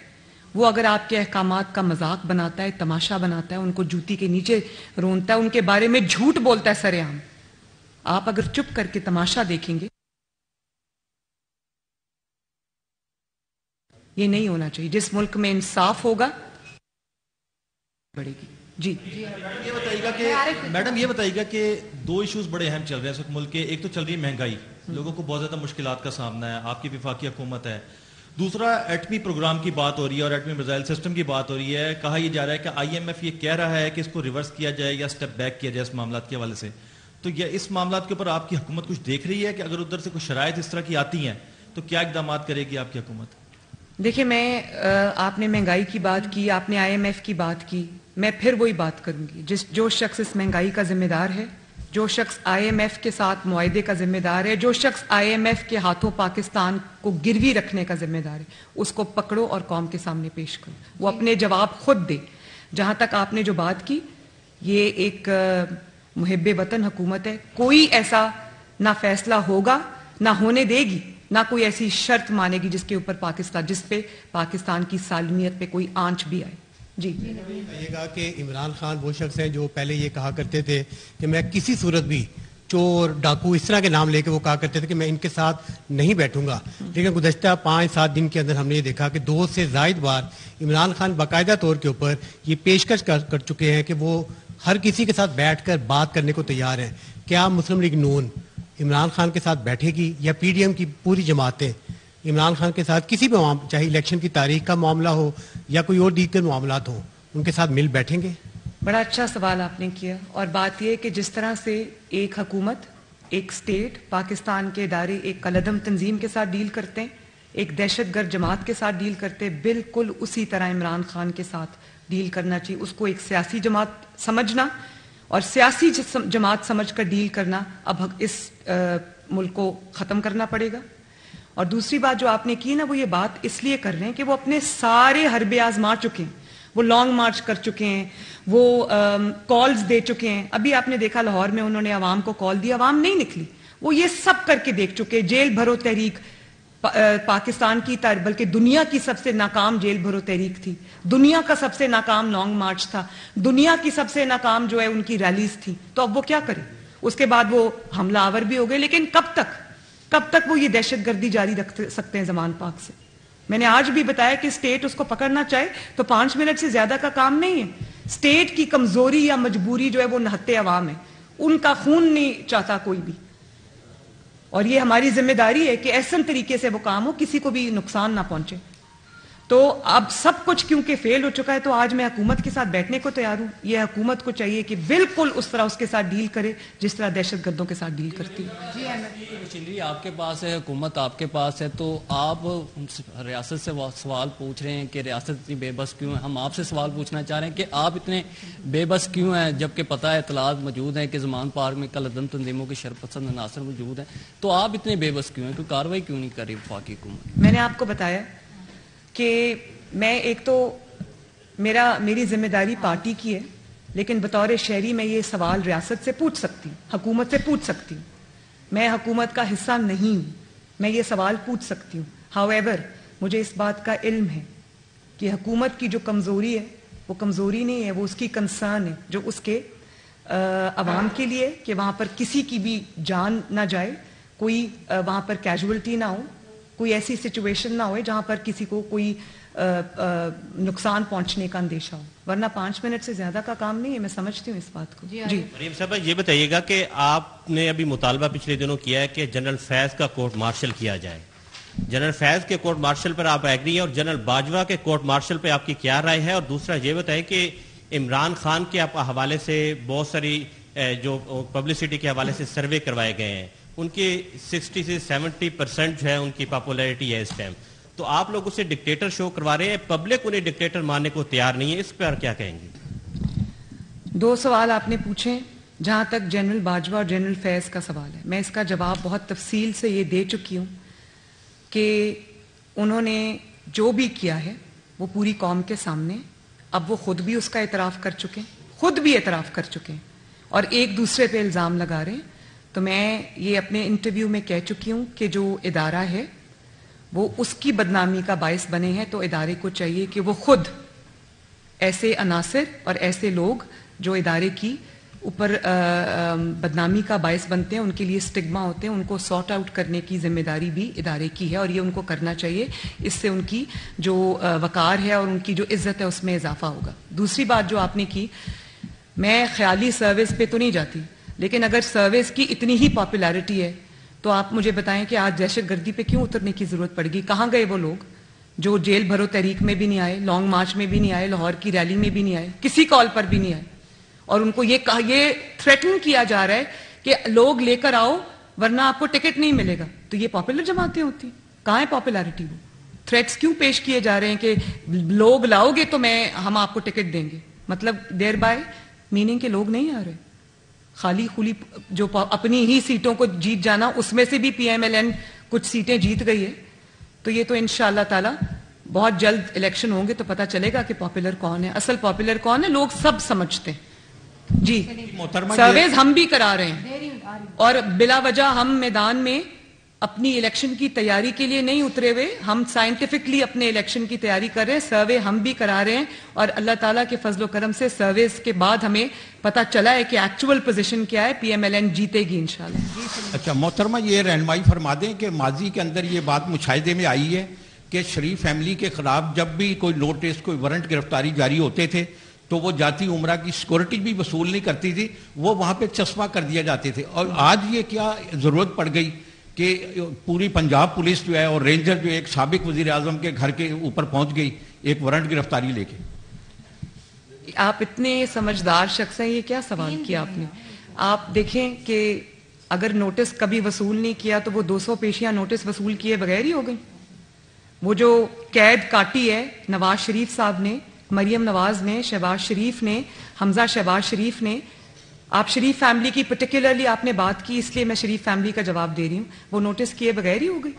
وہ اگر آپ کے احکامات کا مذاق بناتا ہے, تماشا بناتا ہے, ان کو جوتی کے نیچے رونتا ہے, ان کے بارے میں جھوٹ بولتا ہے سرے عام, آپ اگر چپ کر کے تماشا دیکھیں گے, یہ نہیں ہونا چاہیے. جس ملک میں انصاف ہوگا بڑھے گی. جی یہ بتائیے گا کہ میڈم یہ بتائیے گا کہ دو ایشوز بڑے اہم چل رہے ہیں اس وقت ملک کے. ایک تو چل رہی ہے مہنگائی, لوگوں کو بہت زیادہ مشکلات کا سامنا ہے, آپ کی وفاقی حکومت ہے. دوسرا ایٹمی پروگرام کی بات ہو رہی ہے اور ایٹمی میزائل سسٹم کی بات ہو رہی ہے. کہا یہ جا رہا ہے کہ آئی ایم ایف یہ کہہ رہا ہے کہ اس کو ریورس کیا جائے یا اسٹیپ بیک کیا جائے اس معاملات کے حوالے سے. تو یہ اس معاملات کے اوپر آپ کی حکومت کچھ دیکھ رہی ہے کہ اگر ادھر سے کچھ شرائط اس طرح کی آتی ہیں تو کیا اقدامات کرے گی آپ کی حکومت؟ دیکھیں, آپ نے مہنگائی کی بات کی, آپ نے آئی ایم ایف کی بات کی, میں پھر وہی بات کروں گی. جو شخص اس مہنگائی کا ذمہ دار ہے, جو شخص آئی ایم ایف کے ساتھ معاہدے کا ذمہ دار ہے, جو شخص آئی ایم ایف کے ہاتھوں پاکستان کو گروی رکھنے کا ذمہ دار ہے, اس کو پکڑو اور قوم کے سامنے پیش کرو, وہ اپنے جواب خود دے. جہاں تک آپ نے جو بات کی, یہ ایک محب وطن حکومت ہے, کوئی ایسا نہ فیصلہ ہوگا, نہ ہونے دے گی, نہ کوئی ایسی شرط مانے گی جس پہ پاکستان کی سالمیت پہ کوئی آنچ بھی آئے. جی کہیے گا کہ عمران خان وہ شخص ہیں جو پہلے یہ کہا کرتے تھے کہ میں کسی صورت بھی چور ڈاکو اس طرح کے نام لے کے وہ کہا کرتے تھے کہ میں ان کے ساتھ نہیں بیٹھوں گا, لیکن گزشتہ 5-7 دن کے اندر ہم نے یہ دیکھا کہ 2 سے زائد بار عمران خان باقاعدہ طور کے اوپر یہ پیشکش کر چکے ہیں کہ وہ ہر کسی کے ساتھ بیٹھ کر بات کرنے کو تیار ہیں. کیا مسلم لیگ نون عمران خان کے ساتھ بیٹھے گی, یا پی ڈی ایم کی پوری جماعتیں عمران خان کے ساتھ کسی بھی چاہے الیکشن کی تاریخ کا معاملہ ہو یا کوئی اور دیگر معاملات ہوں, ان کے ساتھ مل بیٹھیں گے؟ بڑا اچھا سوال آپ نے کیا. اور بات یہ کہ جس طرح سے ایک حکومت, ایک سٹیٹ, پاکستان کے ادارے ایک کالعدم تنظیم کے ساتھ ڈیل کرتے ہیں, ایک دہشت گرد جماعت کے ساتھ ڈیل کرتے ہیں, بالکل اسی طرح عمران خان کے ساتھ ڈیل کرنا چاہیے. اس کو ایک سیاسی جماعت سمجھنا اور سیاسی جماعت سمجھ کر ڈیل کرنا اب اس ملک کو ختم کرنا پڑے گا. اور دوسری بات جو آپ نے کی نا, وہ یہ بات اس لیے کر رہے ہیں کہ وہ اپنے سارے حربے آزما چکے ہیں, وہ لانگ مارچ کر چکے ہیں, وہ کالز دے چکے ہیں. ابھی آپ نے دیکھا لاہور میں انہوں نے عوام کو کال دی, عوام نہیں نکلی. وہ یہ سب کر کے دیکھ چکے. جیل بھرو تحریک پاکستان کی بلکہ دنیا کی سب سے ناکام جیل بھرو تحریک تھی, دنیا کا سب سے ناکام لانگ مارچ تھا, دنیا کی سب سے ناکام جو ہے ان کی ریلیز تھی. تو اب وہ کیا کرے؟ اس کے بعد وہ حملہ آور بھی ہو گئے, لیکن کب تک وہ یہ دہشت گردی جاری رکھ سکتے ہیں زمان پاک سے؟ میں نے آج بھی بتایا کہ اسٹیٹ اس کو پکڑنا چاہے تو 5 منٹ سے زیادہ کا کام نہیں ہے. اسٹیٹ کی کمزوری یا مجبوری جو ہے وہ نہتے عوام ہے, ان کا خون نہیں چاہتا کوئی بھی, اور یہ ہماری ذمہ داری ہے کہ احسن طریقے سے وہ کام ہو, کسی کو بھی نقصان نہ پہنچے. تو اب سب کچھ کیونکہ فیل ہو چکا ہے تو آج میں حکومت کے ساتھ بیٹھنے کو تیار ہوں. یہ حکومت کو چاہیے کہ بالکل اس طرح اس کے ساتھ ڈیل کرے جس طرح دہشت گردوں کے ساتھ ڈیل کرتی ہے. جی آپ کے پاس ہے, حکومت آپ کے پاس ہے, تو آپ ریاست سے سوال پوچھ رہے ہیں کہ ریاست اتنی بے بس کیوں ہے. ہم آپ سے سوال پوچھنا چاہ رہے ہیں کہ آپ اتنے بے بس کیوں ہیں جبکہ پتہ ہے اطلاعات موجود ہیں کہ زمان پارک میں کل عدم تنظیموں کے شرپسند عناصر موجود ہیں, تو آپ اتنے بے بس کیوں ہیں, کوئی کارروائی کیوں نہیں کر رہی وفاقی حکومت؟ میں نے آپ کو بتایا کہ میں ایک تو میری ذمہ داری پارٹی کی ہے, لیکن بطور شہری میں یہ سوال ریاست سے پوچھ سکتی ہوں, حکومت سے پوچھ سکتی ہوں. میں حکومت کا حصہ نہیں ہوں, میں یہ سوال پوچھ سکتی ہوں. however مجھے اس بات کا علم ہے کہ حکومت کی جو کمزوری ہے وہ کمزوری نہیں ہے, وہ اس کی کنسرن ہے جو اس کے عوام کے لیے, کہ وہاں پر کسی کی بھی جان نہ جائے, کوئی وہاں پر کیجولٹی نہ ہو, کوئی ایسی سچویشن نہ ہوئے جہاں پر کسی کو کوئی نقصان پہنچنے کا اندیشہ ہو. ورنہ 5 منٹ سے زیادہ کا کام نہیں ہے, میں سمجھتی ہوں اس بات کو. جی مریم صاحبہ یہ بتائیے گا کہ آپ نے ابھی مطالبہ پچھلے دنوں کیا ہے کہ جنرل فیض کا کورٹ مارشل کیا جائے. جنرل فیض کے کورٹ مارشل پر آپ ایگری ہیں, اور جنرل باجوہ کے کورٹ مارشل پہ آپ کی کیا رائے ہے؟ اور دوسرا یہ بتائیں کہ عمران خان کے حوالے سے بہت ساری جو پبلسٹی کے حوالے سے سروے کروائے گئے ہیں, ان کی 60 سے 70% جو ہے ان کی پاپولیرٹی ہے اس ٹائم, تو آپ لوگ اسے ڈکٹیٹر شو کروا رہے ہیں, پبلک انہیں ڈکٹیٹر ماننے کو تیار نہیں ہے, اس پر کیا کہیں گے؟ 2 سوال آپ نے پوچھے. جہاں تک جنرل باجوہ اور جنرل فیض کا سوال ہے, میں اس کا جواب بہت تفصیل سے یہ دے چکی ہوں کہ انہوں نے جو بھی کیا ہے وہ پوری قوم کے سامنے, اب وہ خود بھی اس کا اعتراف کر چکے ہیں, اور ایک دوسرے پہ الزام لگا رہے ہیں. تو میں یہ اپنے انٹرویو میں کہہ چکی ہوں کہ جو ادارہ ہے وہ اس کی بدنامی کا باعث بنے ہیں, تو ادارے کو چاہیے کہ وہ خود ایسے عناصر اور ایسے لوگ جو ادارے کی اوپر بدنامی کا باعث بنتے ہیں, ان کے لیے سٹگما ہوتے ہیں, ان کو سارٹ آؤٹ کرنے کی ذمہ داری بھی ادارے کی ہے, اور یہ ان کو کرنا چاہیے. اس سے ان کی جو وقار ہے اور ان کی جو عزت ہے اس میں اضافہ ہوگا. دوسری بات جو آپ نے کی, میں خیالی سروس پہ تو نہیں جاتی, لیکن اگر سروس کی اتنی ہی پاپولیرٹی ہے تو آپ مجھے بتائیں کہ آج دہشت گردی پہ کیوں اترنے کی ضرورت پڑ گئی؟ کہاں گئے وہ لوگ جو جیل بھرو تحریک میں بھی نہیں آئے, لانگ مارچ میں بھی نہیں آئے, لاہور کی ریلی میں بھی نہیں آئے, کسی کال پر بھی نہیں آئے, اور ان کو یہ تھریٹن کیا جا رہا ہے کہ لوگ لے کر آؤ ورنہ آپ کو ٹکٹ نہیں ملے گا. تو یہ پاپولر جماعتیں ہوتی ہیں, کہاں ہے پاپولیرٹی؟ وہ تھریٹس کیوں پیش کیے جا رہے ہیں کہ لوگ لاؤ گے تو ہم آپ کو ٹکٹ دیں گے؟ مطلب دیر بائی میننگ کے لوگ نہیں آ رہے, خالی خولی جو اپنی ہی سیٹوں کو جیت جانا, اس میں سے بھی پی ایم ایل این کچھ سیٹیں جیت گئی ہے. تو یہ تو انشاءاللہ تعالی بہت جلد الیکشن ہوں گے تو پتہ چلے گا کہ پاپولر کون ہے, اصل پاپولر کون ہے, لوگ سب سمجھتے ہیں. جی سرویز ہم بھی کرا رہے ہیں, اور بلا وجہ ہم میدان میں اپنی الیکشن کی تیاری کے لیے نہیں اترے ہوئے, ہم سائنٹیفکلی اپنے الیکشن کی تیاری کر رہے ہیں. سروے ہم بھی کرا رہے ہیں, اور اللہ تعالیٰ کے فضل و کرم سے سرویز کے بعد ہمیں پتہ چلا ہے کہ ایکچول پوزیشن کیا ہے, پی ایم ایل این جیتے گی انشاءاللہ. اچھا محترمہ, یہ رہنمائی فرما دیں کہ ماضی کے اندر یہ بات مشاہدے میں آئی ہے کہ شریف فیملی کے خلاف جب بھی کوئی نوٹس, کوئی وارنٹ گرفتاری جاری ہوتے تھے تو وہ جاتی عمرہ کی سیکورٹی بھی وصول نہیں کرتی تھی, وہ وہاں پہ چسپاں کر دیا جاتے تھے. اور آج یہ کیا ضرورت پڑ گئی کہ پوری پنجاب پولیس جو ہے اور رینجر جو ایک سابق وزیر اعظم کے گھر کے اوپر پہنچ گئی ایک وارنٹ گرفتاری لے کے؟ آپ اتنے سمجھدار شخص ہیں, یہ کیا سوال کیا آپ نے؟ آپ دیکھیں کہ اگر نوٹس کبھی وصول نہیں کیا تو وہ 200 پیشیاں نوٹس وصول کیے بغیر ہی ہو گئی. وہ جو قید کاٹی ہے نواز شریف صاحب نے, مریم نواز نے, شہباز شریف نے, حمزہ شہباز شریف نے, آپ شریف فیملی کی پرٹیکولرلی آپ نے بات کی اس لیے میں شریف فیملی کا جواب دے رہی ہوں, وہ نوٹس کیے بغیر ہی ہو گئی.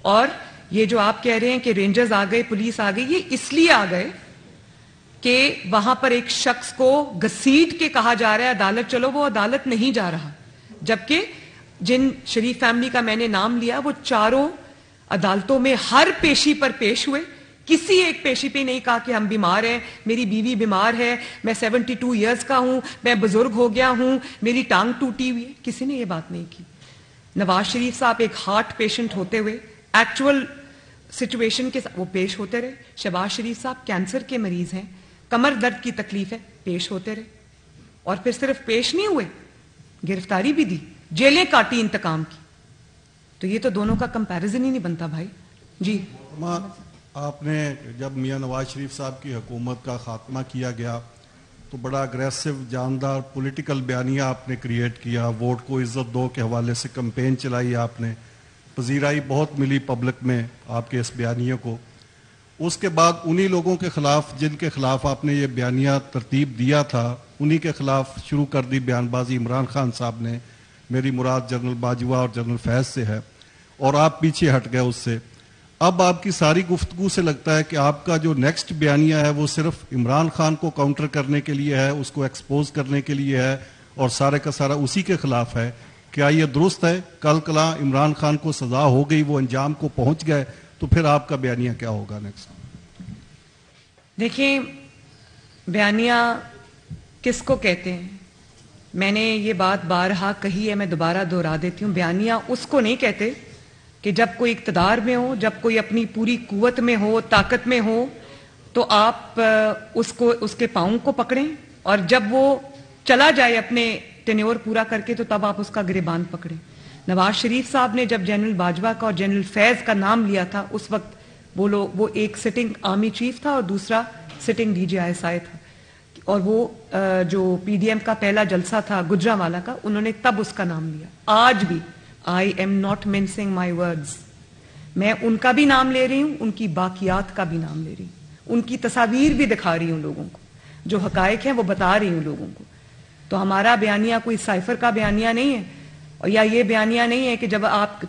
اور یہ جو آپ کہہ رہے ہیں کہ رینجرز آ گئے, پولیس آ گئی, یہ اس لیے آ گئے کہ وہاں پر ایک شخص کو گھسیٹ کے کہا جا رہا ہے عدالت چلو, وہ عدالت نہیں جا رہا, جبکہ جن شریف فیملی کا میں نے نام لیا وہ چاروں عدالتوں میں ہر پیشی پر پیش ہوئے. کسی ایک پیشی پہ نہیں کہا کہ ہم بیمار ہیں, میری بیوی بیمار ہے, میں 72 ایئرز کا ہوں, میں بزرگ ہو گیا ہوں, میری ٹانگ ٹوٹی ہوئی ہے, کسی نے یہ بات نہیں کی. نواز شریف صاحب ایک ہارٹ پیشنٹ ہوتے ہوئے ایکچول سچویشن کے وہ پیش ہوتے رہے. شہباز شریف صاحب کینسر کے مریض ہیں, کمر درد کی تکلیف ہے, پیش ہوتے رہے. اور پھر صرف پیش نہیں ہوئے, گرفتاری بھی دی, جیلیں کاٹی انتقام کی. تو یہ تو دونوں کا کمپیریزن ہی نہیں بنتا بھائی. جی آپ نے جب میاں نواز شریف صاحب کی حکومت کا خاتمہ کیا گیا تو بڑا اگریسو جاندار پولیٹیکل بیانیہ آپ نے کریٹ کیا، ووٹ کو عزت دو کے حوالے سے کمپین چلائی، آپ نے پذیرائی بہت ملی پبلک میں آپ کے اس بیانیے کو. اس کے بعد انہی لوگوں کے خلاف جن کے خلاف آپ نے یہ بیانیہ ترتیب دیا تھا، انہی کے خلاف شروع کر دی بیان بازی عمران خان صاحب نے. میری مراد جنرل باجوہ اور جنرل فیض سے ہے، اور آپ پیچھے ہٹ گئے اس سے. اب آپ کی ساری گفتگو سے لگتا ہے کہ آپ کا جو نیکسٹ بیانیہ ہے وہ صرف عمران خان کو کاؤنٹر کرنے کے لیے ہے، اس کو ایکسپوز کرنے کے لیے ہے، اور سارے کا سارا اسی کے خلاف ہے. کیا یہ درست ہے؟ کل کلا عمران خان کو سزا ہو گئی، وہ انجام کو پہنچ گئے، تو پھر آپ کا بیانیہ کیا ہوگا نیکسٹ؟ دیکھیں، بیانیہ کس کو کہتے ہیں؟ میں نے یہ بات بارہا کہی ہے، میں دوبارہ دہرا دیتی ہوں. بیانیہ اس کو نہیں کہتے کہ جب کوئی اقتدار میں ہو، جب کوئی اپنی پوری قوت میں ہو، طاقت میں ہو، تو آپ اس کے پاؤں کو پکڑیں، اور جب وہ چلا جائے اپنے ٹینیور پورا کر کے تو تب آپ اس کا گریبان پکڑیں. نواز شریف صاحب نے جب جنرل باجوہ کا اور جنرل فیض کا نام لیا تھا، اس وقت وہ ایک سٹنگ آرمی چیف تھا اور دوسرا سٹنگ DGI تھا، اور وہ جو PDM کا پہلا جلسہ تھا گجرانوالہ کا، انہوں نے تب اس کا نام لیا. آج بھی I am not mincing my words. میں ان کا بھی نام لے رہی ہوں، ان کی باقیات کا بھی نام لے رہی ہوں، ان کی تصاویر بھی دکھا رہی ہوں لوگوں کو، جو حقائق ہیں وہ بتا رہی ہوں لوگوں کو. تو ہمارا بیانیہ کوئی سائفر کا بیانیہ نہیں ہے، یا یہ بیانیہ نہیں ہے کہ جب آپ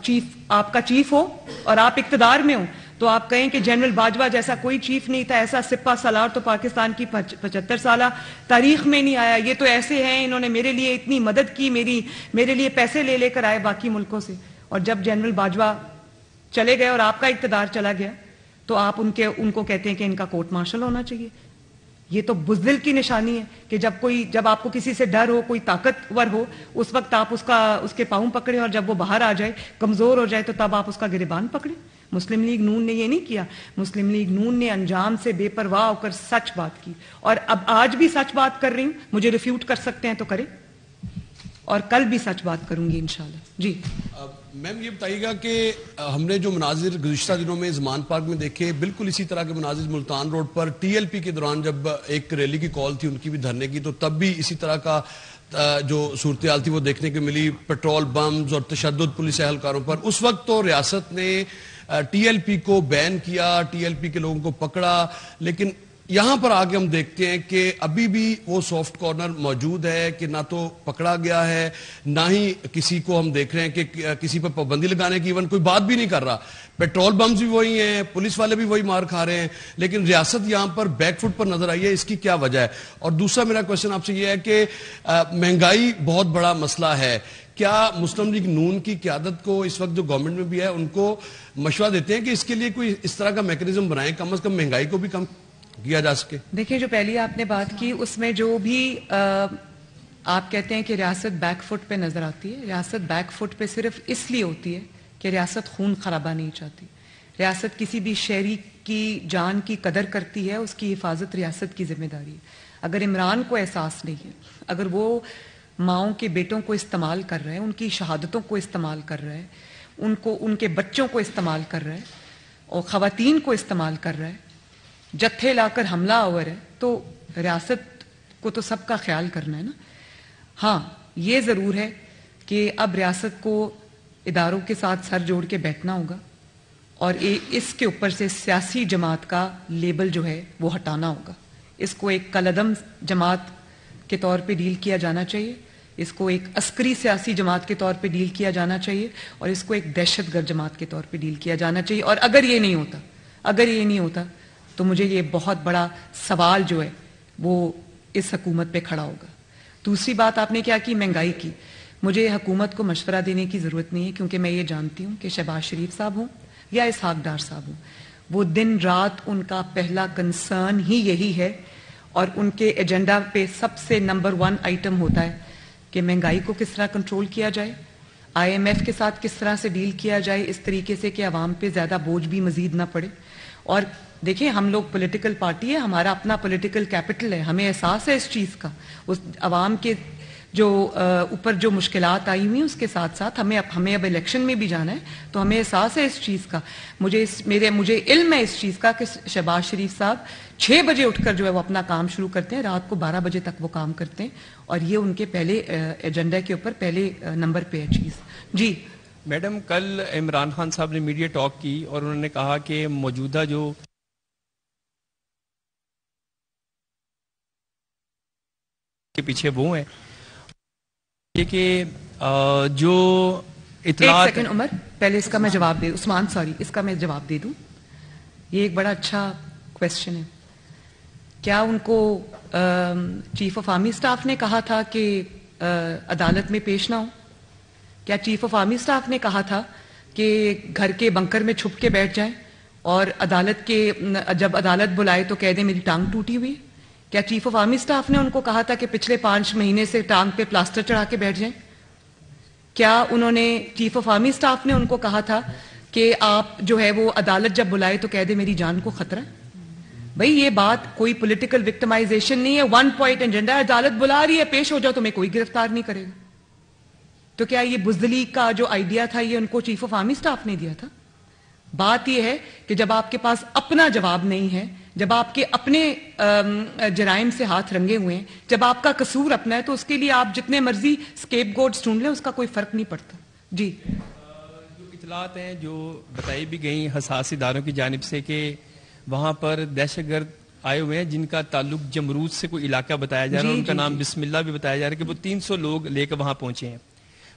کا چیف ہو اور آپ اقتدار میں ہو تو آپ کہیں کہ جنرل باجوہ جیسا کوئی چیف نہیں تھا، ایسا سپہ سالار تو پاکستان کی 75 سالہ تاریخ میں نہیں آیا. یہ تو ایسے ہیں، انہوں نے میرے لیے اتنی مدد کی، میرے لیے پیسے لے کر آئے باقی ملکوں سے. اور جب جنرل باجوہ چلے گئے اور آپ کا اقتدار چلا گیا تو آپ ان کو کہتے ہیں کہ ان کا کورٹ مارشل ہونا چاہیے. یہ تو بزدل کی نشانی ہے کہ جب آپ کو کسی سے ڈر ہو، کوئی طاقتور ہو، اس وقت آپ اس کے پاؤں پکڑیں، اور جب وہ باہر آ جائے، کمزور ہو جائے، تو تب آپ اس کا گریبان پکڑیں. مسلم لیگ نون نے یہ نہیں کیا. مسلم لیگ نون نے انجام سے بے پرواہ ہو کر سچ بات کی، اور اب آج بھی سچ بات کر رہی ہوں. مجھے ریفیوٹ کر سکتے ہیں تو کریں، اور کل بھی سچ بات کروں گی انشاءاللہ. جی میم، یہ بتائیے گا کہ ہم نے جو مناظر گزشتہ دنوں میں زمان پارک میں دیکھے، بالکل اسی طرح کے مناظر ملتان روڈ پر TLP کے دوران جب ایک ریلی کی کال تھی ان کی بھی دھرنے کی، تو تب بھی اسی طرح کا جو صورتحال تھی وہ دیکھنے کو ملی، پیٹرول بمز اور تشدد پولیس اہلکاروں پر. اس وقت تو ریاست نے TLP کو بین کیا، TLP کے لوگوں کو پکڑا، لیکن یہاں پر آگے ہم دیکھتے ہیں کہ ابھی بھی وہ سافٹ کارنر موجود ہے کہ نہ تو پکڑا گیا ہے، نہ ہی کسی کو ہم دیکھ رہے ہیں کہ کسی پر پابندی لگانے کی ایون کوئی بات بھی نہیں کر رہا. پیٹرول بمز بھی وہی ہیں، پولیس والے بھی وہی مار کھا رہے ہیں، لیکن ریاست یہاں پر بیک فٹ پر نظر آئی ہے. اس کی کیا وجہ ہے؟ اور دوسرا میرا کوشچن آپ سے یہ ہے کہ مہنگائی بہت بڑا مسئلہ ہے. کیا مسلم لیگ نون کی قیادت کو اس وقت جو گورنمنٹ میں بھی ہے ان کو مشورہ دیتے ہیں کہ اس کے لیے کوئی اس طرح کا میکنزم بنائیں، کم از کم مہنگائی کو بھی کم کیا جا سکے؟ دیکھیں، جو پہلی آپ نے بات کی اس میں جو بھی آپ کہتے ہیں کہ ریاست بیک فٹ پہ نظر آتی ہے، ریاست بیک فٹ پہ صرف اس لیے ہوتی ہے کہ ریاست خون خرابہ نہیں چاہتی. ریاست کسی بھی شہری کی جان کی قدر کرتی ہے، اس کی حفاظت ریاست کی ذمہ داری ہے. اگر عمران کو احساس نہیں ہے، اگر وہ ماؤں کے بیٹوں کو استعمال کر رہے ہیں، ان کی شہادتوں کو استعمال کر رہے ہیں، ان کے بچوں کو استعمال کر رہے ہیں، اور خواتین کو استعمال کر رہے ہیں، جتھے لا کر حملہ آور ہے، تو ریاست کو تو سب کا خیال کرنا ہے نا. ہاں، یہ ضرور ہے کہ اب ریاست کو اداروں کے ساتھ سر جوڑ کے بیٹھنا ہوگا، اور اس کے اوپر سے سیاسی جماعت کا لیبل جو ہے وہ ہٹانا ہوگا. اس کو ایک کالعدم جماعت کے طور پہ ڈیل کیا جانا چاہیے، اس کو ایک عسکری سیاسی جماعت کے طور پہ ڈیل کیا جانا چاہیے، اور اس کو ایک دہشت گرد جماعت کے طور پہ ڈیل کیا جانا چاہیے. اور اگر یہ نہیں ہوتا تو مجھے یہ بہت بڑا سوال جو ہے وہ اس حکومت پہ کھڑا ہوگا. دوسری بات آپ نے کیا کی؟ مہنگائی کی. مجھے حکومت کو مشورہ دینے کی ضرورت نہیں ہے، کیونکہ میں یہ جانتی ہوں کہ شہباز شریف صاحب ہوں یا اسحاق ڈار صاحب ہوں، وہ دن رات ان کا پہلا کنسرن ہی یہی ہے، اور ان کے ایجنڈا پہ سب سے نمبر 1 آئٹم ہوتا ہے کہ مہنگائی کو کس طرح کنٹرول کیا جائے، IMF کے ساتھ کس طرح سے ڈیل کیا جائے اس طریقے سے کہ عوام پہ زیادہ بوجھ بھی مزید نہ پڑے. اور دیکھیں، ہم لوگ پولیٹیکل پارٹی ہے، ہمارا اپنا پولیٹیکل کیپٹل ہے، ہمیں احساس ہے اس چیز کا. اس عوام کے جو اوپر جو مشکلات آئی ہوئی ہیں اس کے ساتھ ساتھ ہمیں اب الیکشن میں بھی جانا ہے, تو ہمیں احساس ہے اس چیز کا. مجھے علم ہے اس چیز کا کہ شہباز شریف صاحب 6 بجے اٹھ کر جو ہے وہ اپنا کام شروع کرتے ہیں, رات کو 12 بجے تک وہ کام کرتے ہیں, اور یہ ان کے پہلے ایجنڈا کے اوپر پہلے نمبر پہ ہے چیز. جی میڈم, کل عمران خان صاحب نے میڈیا ٹاک کی اور انہوں نے کہا کہ موجودہ جو کے پیچھے وہ ہیں کہ جو اطلاعات. ایک سیکنڈ عمر, پہلے اس کا میں جواب دے, عثمان سوری, اس کا میں جواب دے دوں. یہ ایک بڑا اچھا کویسچن ہے. کیا ان کو چیف آف آرمی سٹاف نے کہا تھا کہ عدالت میں پیش نہ ہو؟ کیا چیف آف آرمی سٹاف نے کہا تھا کہ گھر کے بنکر میں چھپ کے بیٹھ جائیں اور جب عدالت بلائے تو کہہ دیں میری ٹانگ ٹوٹی ہوئی؟ کیا چیف آف آرمی سٹاف نے ان کو کہا تھا کہ پچھلے 5 مہینے سے ٹانگ پہ پلاسٹر چڑھا کے بیٹھ جائیں؟ کیا انہوں نے چیف آف آرمی سٹاف نے ان کو کہا تھا کہ آپ جو ہے وہ عدالت جب بلائے تو کہہ دیں میری جان کو خطرہ ہے؟ بھئی یہ بات کوئی پولیٹیکل وکٹمائزیشن نہیں ہے, 1 پوائنٹ ایجنڈا. عدالت بلا رہی ہے, پیش ہو جاؤ, تمہیں کوئی گرفتار نہیں کرے گا. تو کیا یہ بزدلی کا جو آئیڈیا تھا یہ ان کو چیف آف آرمی سٹاف نے دیا تھا؟ بات یہ ہے کہ جب آپ کے پاس اپنا جواب نہیں ہے, جب آپ کے اپنے جرائم سے ہاتھ رنگے ہوئے ہیں, جب آپ کا قصور اپنا ہے, تو اس کے لیے آپ جتنے مرضی اسکیپ گوڈز ڈھونڈ لیں, اس کا کوئی فرق نہیں پڑتا. جی جو اطلاعات ہیں جو بتائی بھی گئی حساس اداروں کی جانب سے کہ وہاں پر دہشت گرد آئے ہوئے ہیں جن کا تعلق جمرود سے کوئی علاقہ بتایا جا رہا ہے, ان کا نام بسم اللہ بھی بتایا جا رہا ہے, کہ وہ 300 لوگ لے کر وہاں پہنچے ہیں.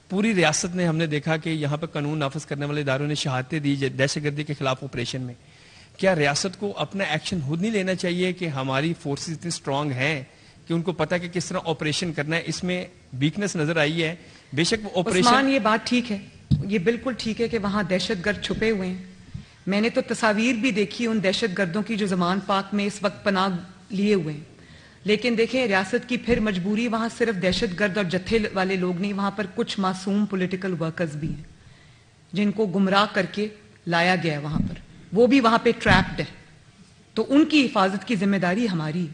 پوری ریاست نے ہم نے دیکھا کہ یہاں پر قانون نافذ کرنے والے اداروں نے شہادتیں دی دہشت گردی کے خلاف آپریشن میں. کیا ریاست کو اپنا ایکشن خود نہیں لینا چاہیے کہ ہماری فورسز اتنی اسٹرانگ ہیں کہ ان کو پتا کہ کس طرح آپریشن کرنا ہے؟ اس میں ویکنس نظر آئی ہے. بے شک وہ آپریشن, عثمان یہ بات ٹھیک ہے, یہ بالکل ٹھیک ہے کہ وہاں دہشت گرد چھپے ہوئے ہیں. میں نے تو تصاویر بھی دیکھی ان دہشت گردوں کی جو زمان پاک میں اس وقت پناہ لیے ہوئے ہیں. لیکن دیکھیں ریاست کی پھر مجبوری, وہاں صرف دہشت گرد اور جتھے والے لوگ نہیں, وہاں پر کچھ معصوم پولیٹیکل ورکرز بھی ہیں جن کو گمراہ کر کے لایا گیا ہے وہاں پر, وہ بھی وہاں پہ ٹریپڈ ہے. تو ان کی حفاظت کی ذمہ داری ہماری,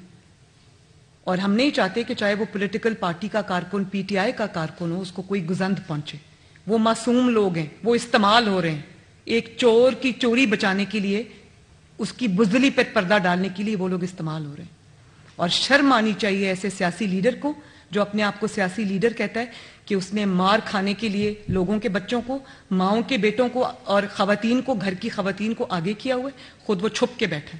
اور ہم نہیں چاہتے کہ چاہے وہ پولیٹیکل پارٹی کا کارکن, پی ٹی آئی کا کارکن ہو, اس کو کوئی گزند پہنچے. وہ معصوم لوگ ہیں, وہ استعمال ہو رہے ہیں. ایک چور کی چوری بچانے کے لیے, اس کی بزدلی پر پردہ ڈالنے کے لیے وہ لوگ استعمال ہو رہے ہیں. اور شرم آنی چاہیے ایسے سیاسی لیڈر کو جو اپنے آپ کو سیاسی لیڈر کہتا ہے کہ اس نے مار کھانے کے لیے لوگوں کے بچوں کو, ماؤں کے بیٹوں کو اور خواتین کو, گھر کی خواتین کو آگے کیا ہوا ہے, خود وہ چھپ کے بیٹھے.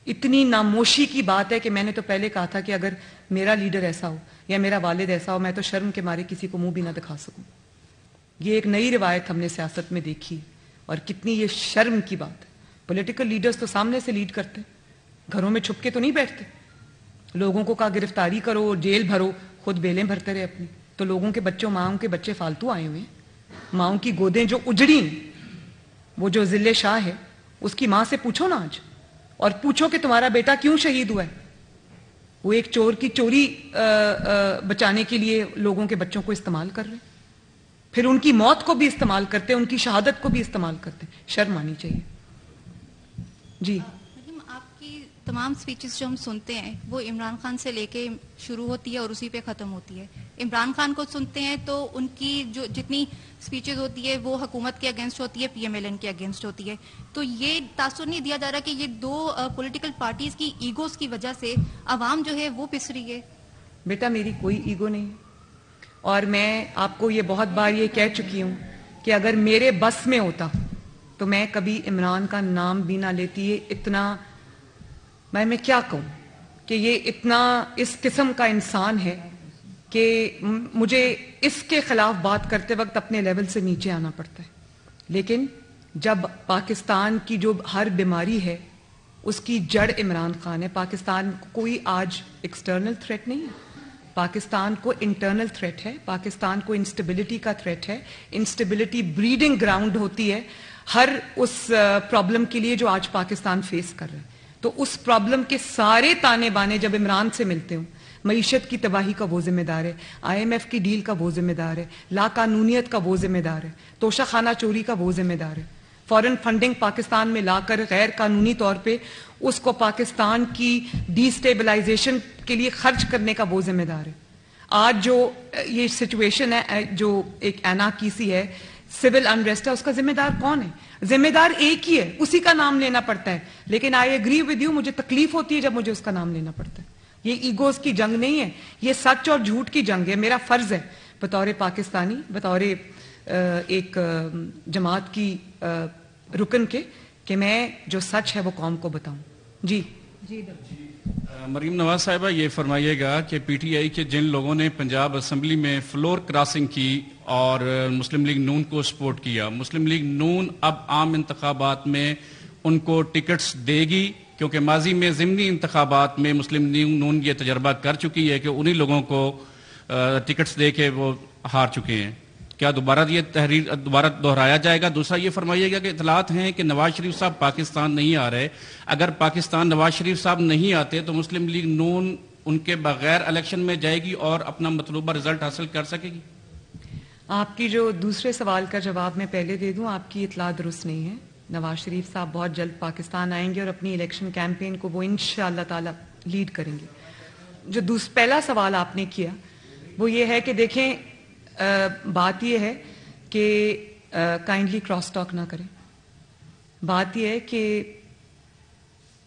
اتنی ناموشی کی بات ہے کہ میں نے تو پہلے کہا تھا کہ اگر میرا لیڈر ایسا ہو یا میرا والد ایسا ہو, میں تو شرم کے مارے کسی کو منہ بھی نہ دکھا سکوں. یہ ایک نئی روایت ہم نے سیاست میں دیکھی, اور کتنی یہ شرم کی بات ہے. پولیٹیکل لیڈرز تو سامنے سے لیڈ کرتے, گھروں میں چھپ کے تو نہیں بیٹھتے. لوگوں کو کہا گرفتاری کرو, جیل بھرو, خود بیلیں بھرتے رہے اپنی. تو لوگوں کے بچوں, ماؤں کے بچے فالتو آئے ہوئے ہیں, ماؤں کی گودیں جو اجڑی, وہ جو ذل شاہ ہے اس کی ماں سے پوچھو نا آج, اور پوچھو کہ تمہارا بیٹا کیوں شہید ہوا ہے. وہ ایک چور کی چوری بچانے کے لیے لوگوں کے بچوں کو استعمال کر رہے ہیں, پھر ان کی موت کو بھی استعمال کرتے, ان کی شہادت کو بھی استعمال کرتے. شرم آنی چاہیے. جی آپ کی تمام سپیچز جو ہم سنتے ہیں وہ عمران خان سے لے کے شروع ہوتی ہے اور اسی پہ ختم ہوتی ہے. عمران خان کو سنتے ہیں تو ان کی جو جتنی سپیچز ہوتی ہے وہ حکومت کے اگینسٹ ہوتی ہے, پی ایم ایل این کے اگینسٹ ہوتی ہے. تو یہ تاثر نہیں دیا جا رہا کہ یہ دو پولیٹیکل پارٹیز کی ایگوز کی وجہ سے عوام جو ہے وہ پس رہی ہے؟ بیٹا میری کوئی ایگو نہیں, اور میں آپ کو یہ بہت بار یہ کہہ چکی ہوں کہ اگر میرے بس میں ہوتا تو میں کبھی عمران کا نام بھی نہ لیتی. یہ اتنا, میں کیا کہوں کہ یہ اتنا اس قسم کا انسان ہے کہ مجھے اس کے خلاف بات کرتے وقت اپنے لیول سے نیچے آنا پڑتا ہے. لیکن جب پاکستان کی جو ہر بیماری ہے اس کی جڑ عمران خان ہے. پاکستان کو کوئی آج ایکسٹرنل تھریٹ نہیں ہے, پاکستان کو انٹرنل تھریٹ ہے. پاکستان کو انسٹیبلٹی کا تھریٹ ہے. انسٹیبلٹی بریڈنگ گراؤنڈ ہوتی ہے ہر اس پرابلم کے لیے جو آج پاکستان فیس کر رہا ہے. تو اس پرابلم کے سارے تانے بانے جب عمران سے ملتے ہوں, معیشت کی تباہی کا وہ ذمہ دار ہے, آئی ایم ایف کی ڈیل کا وہ ذمہ دار ہے, لا قانونیت کا وہ ذمہ دار ہے, توشہ خانہ چوری کا وہ ذمہ دار ہے, فورن فنڈنگ پاکستان میں لا کر غیر قانونی طور پہ اس کو پاکستان کی ڈی سٹیبلائزیشن کے لیے خرچ کرنے کا وہ ذمہ دار ہے. آج جو یہ سچویشن ہے, جو ایک اینارکی ہے, سول انریسٹ ہے, اس کا ذمہ دار کون ہے؟ ذمہ دار ایک ہی ہے, اسی کا نام لینا پڑتا ہے. لیکن آئی ایگری ود یو, مجھے تکلیف ہوتی ہے جب مجھے اس کا نام لینا پڑتا ہے. یہ ایگوز کی جنگ نہیں ہے, یہ سچ اور جھوٹ کی جنگ ہے. میرا فرض ہے بطور پاکستانی, بطور ایک جماعت کی رکن کے, کہ میں جو سچ ہے وہ قوم کو بتاؤں. جی مریم نواز صاحبہ, یہ فرمائیے گا کہ پی ٹی آئی کے جن لوگوں نے پنجاب اسمبلی میں فلور کراسنگ کی اور مسلم لیگ نون کو سپورٹ کیا, مسلم لیگ نون اب عام انتخابات میں ان کو ٹکٹس دے گی؟ کیونکہ ماضی میں ضمنی انتخابات میں مسلم لیگ نون یہ تجربہ کر چکی ہے کہ انہی لوگوں کو ٹکٹس دے کے وہ ہار چکے ہیں. کیا دوبارہ یہ تحریر دوبارہ دہرایا جائے گا؟ دوسرا یہ فرمائیے گا کہ اطلاعات ہیں کہ نواز شریف صاحب پاکستان نہیں آ رہے. اگر پاکستان نواز شریف صاحب نہیں آتے تو مسلم لیگ نون ان کے بغیر الیکشن میں جائے گی اور اپنا مطلوبہ رزلٹ حاصل کر سکے گی؟ آپ کی جو دوسرے سوال کا جواب میں پہلے دے دوں, آپ کی اطلاع درست نہیں ہے. نواز شریف صاحب بہت جلد پاکستان آئیں گے اور اپنی الیکشن کیمپین کو وہ انشاءاللہ تعالی لیڈ کریں گے. جو پہلا سوال آپ نے کیا وہ یہ ہے کہ دیکھیں, بات یہ ہے کہ کائنڈلی کراس ٹاک نہ کریں. بات یہ ہے کہ